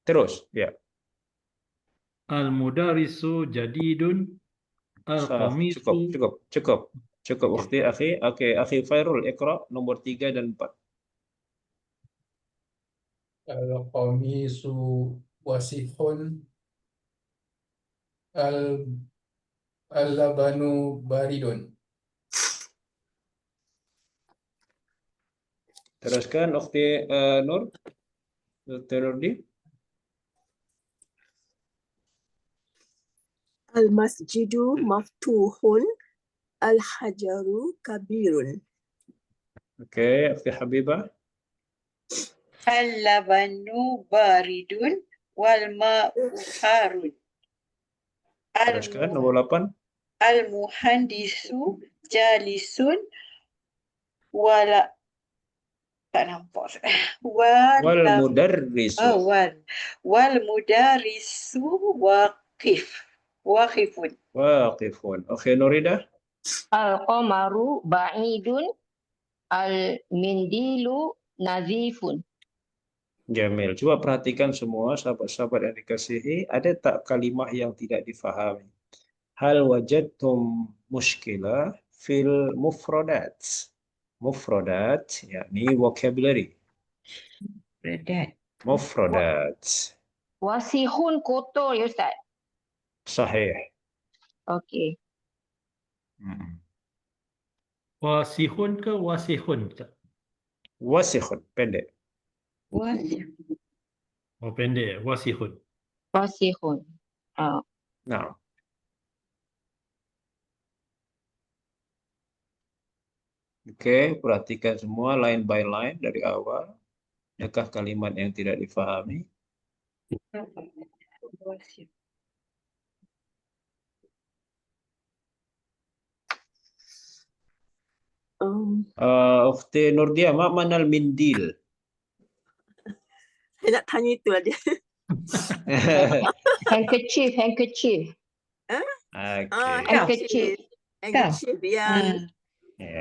Terus, ya. Al-mudarisu jadidun. Al-qamisu. Cukup waktu akhi. Oke, akhi Fairul, iqra' nomor 3 dan 4. Al-qamisu wasihun. Al-labanu baridun. Teruskan Ukhti Nur. Dr. Nurdi. Al-masjidu maftuhun. Al-hajaru kabirun. Oke, Ukhti Habibah. Al-labanu baridun wal ma'u harun. Teruskan nomor 8. Al-muhandisu jalisun wala tak nampak. Wal mudarrisu. Wal mudarisu waqifun. Waqifun. Oke, Nuridah. Al-qamaru ba'idun. Al-mindilu nazifun. Jamil. Coba perhatikan semua sahabat-sahabat yang dikasihi, ada tak kalimah yang tidak difahami? Hal wajadtum mushkilah fil mufradat. Mufradat, yakni vocabulary. Mufradat. Wasihun kotor ya Ustaz. Sahih. Okey. Wasihun ke wasihun? Ustaz? Wasikhun, pendek. Oh, pendek. Wasihun. Wasihun. Nah. Oke, perhatikan semua line by line dari awal. Adakah kalimat yang tidak difahami? Ukhti Nurdia, mak manal mindil? Saya nak tanya itu aja. Handkerchief. Okay. Handkerchief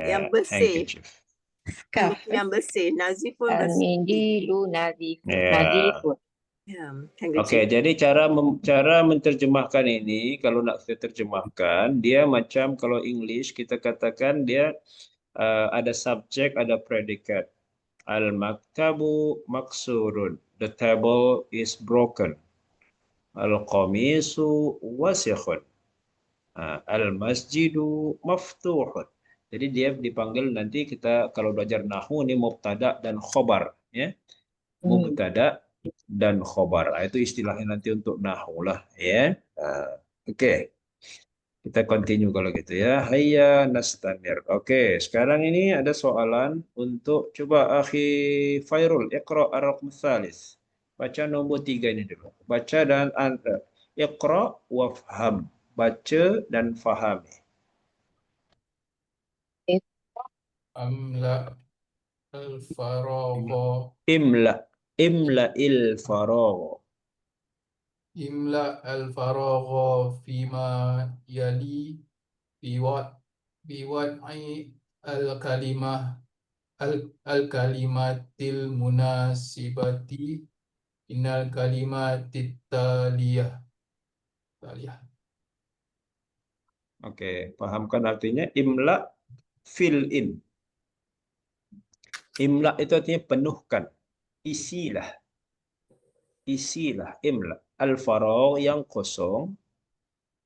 yang bersih. Yang bersih. Nazifun bersih. Al-mindilu nazifun. Oke, jadi cara menerjemahkan ini, kalau nak kita terjemahkan, dia macam kalau English kita katakan dia ada subjek, ada predikat. Al-maktabu maksurun. The table is broken. Al-qamisu wasikhun. Al-masjidu maftuhun. Jadi dia dipanggil nanti kita kalau belajar nahwu ini mubtada dan khobar, ya. Mubtada dan khobar. Itu istilahnya nanti untuk nahwu lah, ya. Oke. Kita continue kalau gitu ya. Hayya nastamir. Oke, sekarang ini ada soalan untuk coba akhi Fairul iqra ar-raqm tsalis. Baca nomor 3 ini dulu. Baca dan iqra wafham. Baca dan fahami. Amla al-faragha. Imla il faragha. imla al-faragha fima yali biwad'i al-kalimah al-kalimatil munasibati minal kalimatit taliyah. Oke, pahamkan artinya imla fill in. Imla itu artinya penuhkan. Isilah. Isilah imla. Al-faragh yang kosong.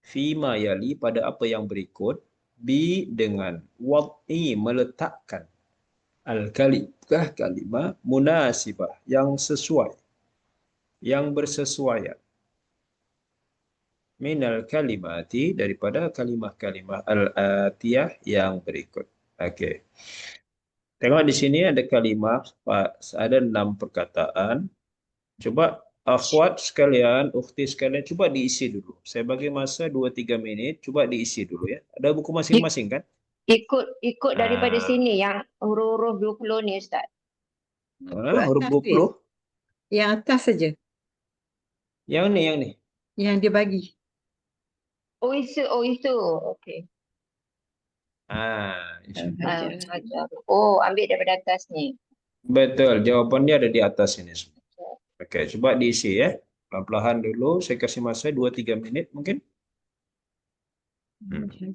Fima yali pada apa yang berikut. Bi dengan wad'i meletakkan. Al-kalimah kalimah munasibah yang sesuai. Yang bersesuaian. Minal kalimati daripada kalimah-kalimah al-atiyah yang berikut. Okey. Tengok di sini ada kalimah, ada 6 perkataan. Coba akhwat sekalian, ukhti sekalian, coba diisi dulu. Saya bagi masa 2-3 minit, coba diisi dulu ya. Ada buku masing-masing kan? Ikut daripada Ah. sini yang huruf-huruf 20 ni Ustaz. Huruf 20. Yang atas saja. Yang ni. Yang dia bagi. Oh itu. Okey. InsyaAllah. Oh, ambil daripada atas ni. Betul, jawapannya ada di atas ini semua. Okey, coba diisi ya. Pelan-pelan dulu, saya kasih masa 2-3 menit mungkin.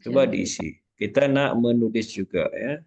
Coba diisi. Kita nak menulis juga ya.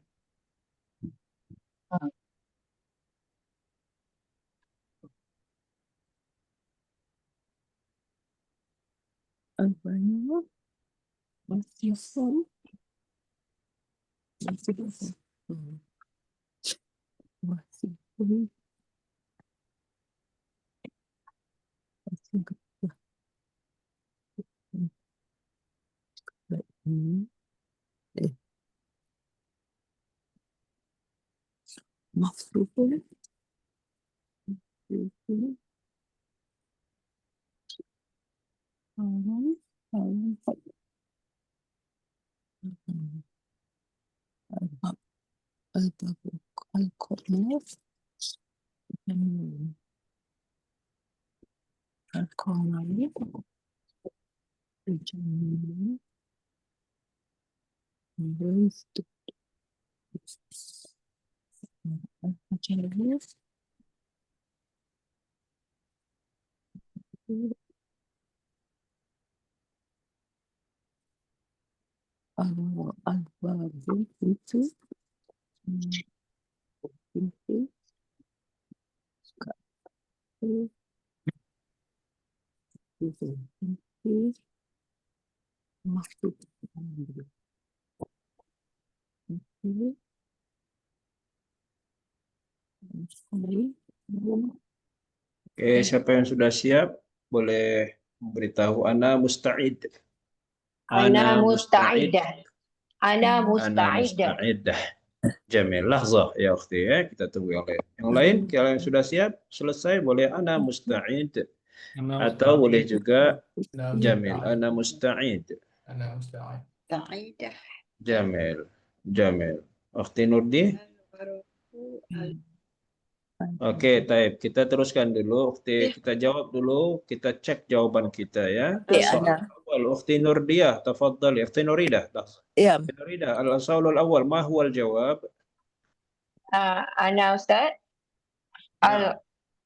Oke, siapa yang sudah siap boleh memberitahu ana musta'id. Ana musta'idah. Ana musta'idah. Jamil. Lahzah ya ukhti ya. Kita tunggu yang lain. Yang lain, kalau yang sudah siap, selesai boleh ana musta'id. Atau boleh juga Jamil. Ana musta'id. Ta'idah. Jamil. Ukhti Nurdi. Oke, taib. Kita teruskan dulu. Kita jawab dulu. Kita cek jawaban kita ya. Soal awal, Ukhti Nurdiyah, tafadhali. Ukhti Nuridah. Ya. Ukhti Nuridah, al-soal awal, ma huwa al-jawab? Ana Ustaz.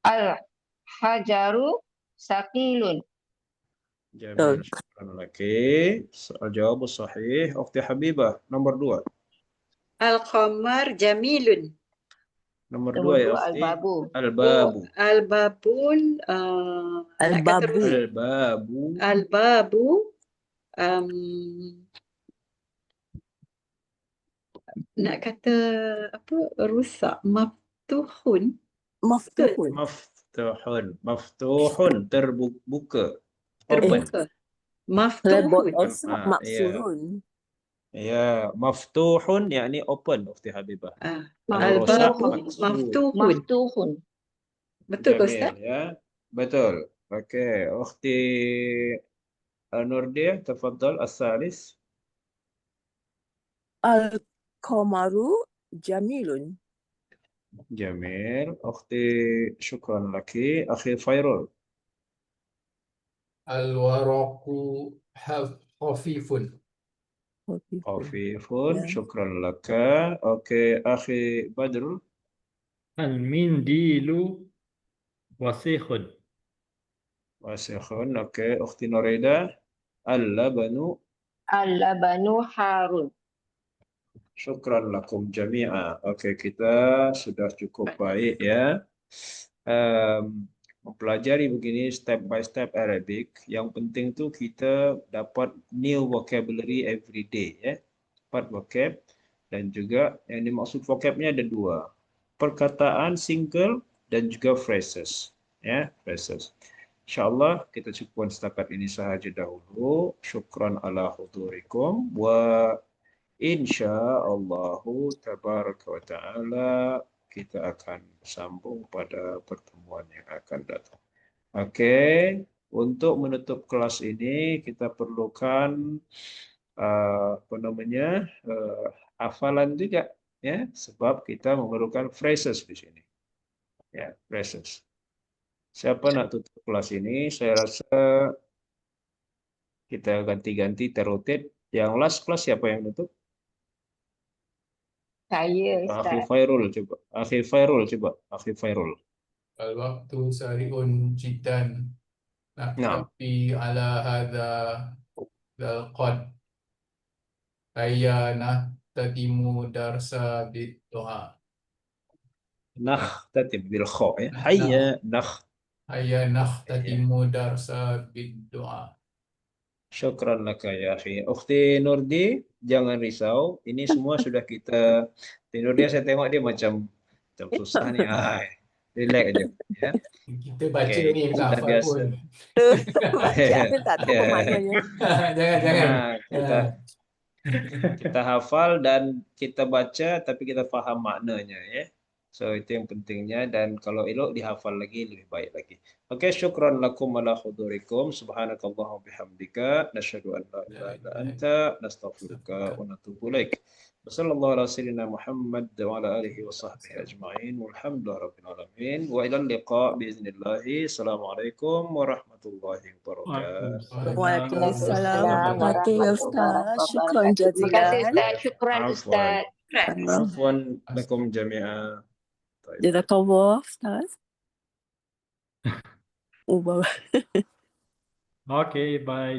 Al-hajaru saqilun. Jamil. Syukran laki. Al-jawab sahih. Ukhti Habibah, nomor 2. Al-qamar jamilun. Nomor 2 ya ukhti. Al-babu. Al-babun. Al-babu. Nak kata apa? Rusak. Maftuhun. Maftuhun. Terbuka. Terbuka. Maftuhun. Maksurun. Ya, maftuhun yakni open ukhti Habibah. Al-babu maftuhun. Betul ke Ustaz? Ya, betul. Okey, ukhti Nurdiyah, tafadhal as-salis. Al-qamaru jamilun. Jamil. Ukhti syukran laki. Akhi Fairul. Al-waraqu khafifun. Khafifun, Ya. syukran laka. Okey, akhi Badrul. Al-mindilu wasikhun. Wasikhun, okey. Ukhti Nurida. Al-labanu. Al-labanu harun. Syukran lakum jami'a. Okey, kita sudah cukup baik ya. Mempelajari begini step by step Arabic. Yang penting tu kita dapat new vocabulary every day ya. Dapat vocab dan juga yang dimaksud vocabnya ada dua. Perkataan single dan juga phrases ya, phrases. InsyaAllah kita cukupkan setakat ini sahaja dahulu. Syukran ala hudurikum wa insyaallahu tabaraka wa ta'ala kita akan sambung pada pertemuan yang akan datang. Okey, untuk menutup kelas ini kita perlukan hafalan juga ya, sebab kita memerlukan phrases di sini. Ya, phrases. Siapa nak tutup kelas ini? Saya rasa kita ganti-ganti terotate. Yang last kelas siapa yang tutup? Saya, Akhi Ustaz. Fairul coba. Akhi Fairul coba. Akhi Fairul. Al-waqtu sari'un jiddan. Naktafi ala hadha al-qad. Hayya nahtatimu darsa bid-du'a. Nakhtatim bil kha ya. Hayya Hayya nahtatimu darsa bid-du'a. Syukran laka ya akhi. Ukhti Nurdi, jangan risau. Ini semua sudah kita. Ukhti Nurdi saya tengok dia macam susah ni. Relax aja ya. Kita baca Okey, ni bukan sudah hafal biasa. pun. Baca tapi tak tahu maknanya. Jangan. Kita hafal dan kita baca tapi kita faham maknanya ya. So itu yang pentingnya dan kalau elok dihafal lagi lebih baik lagi. Okey, syukran lakum ala hudurikum. Subhanakallahumma bihamdika nasyhadu an la ilaha illa anta nastaghfiruka wa natubu ilaik. Wassallallahu ala sayyidina Muhammad wa ala alihi wa sahbihi ajma'in. Walhamdulillahi rabbil alamin. Wa ila liqa biiznillah. Assalamualaikum warahmatullahi wabarakatuh. Waalaikumsalam warahmatullahi wabarakatuh. Syukran Terima kasih, jazilan. Ustaz. Syukran, Ustaz. Afwan lakum jami'a. Jazakallah, Ustaz. Okay, bye.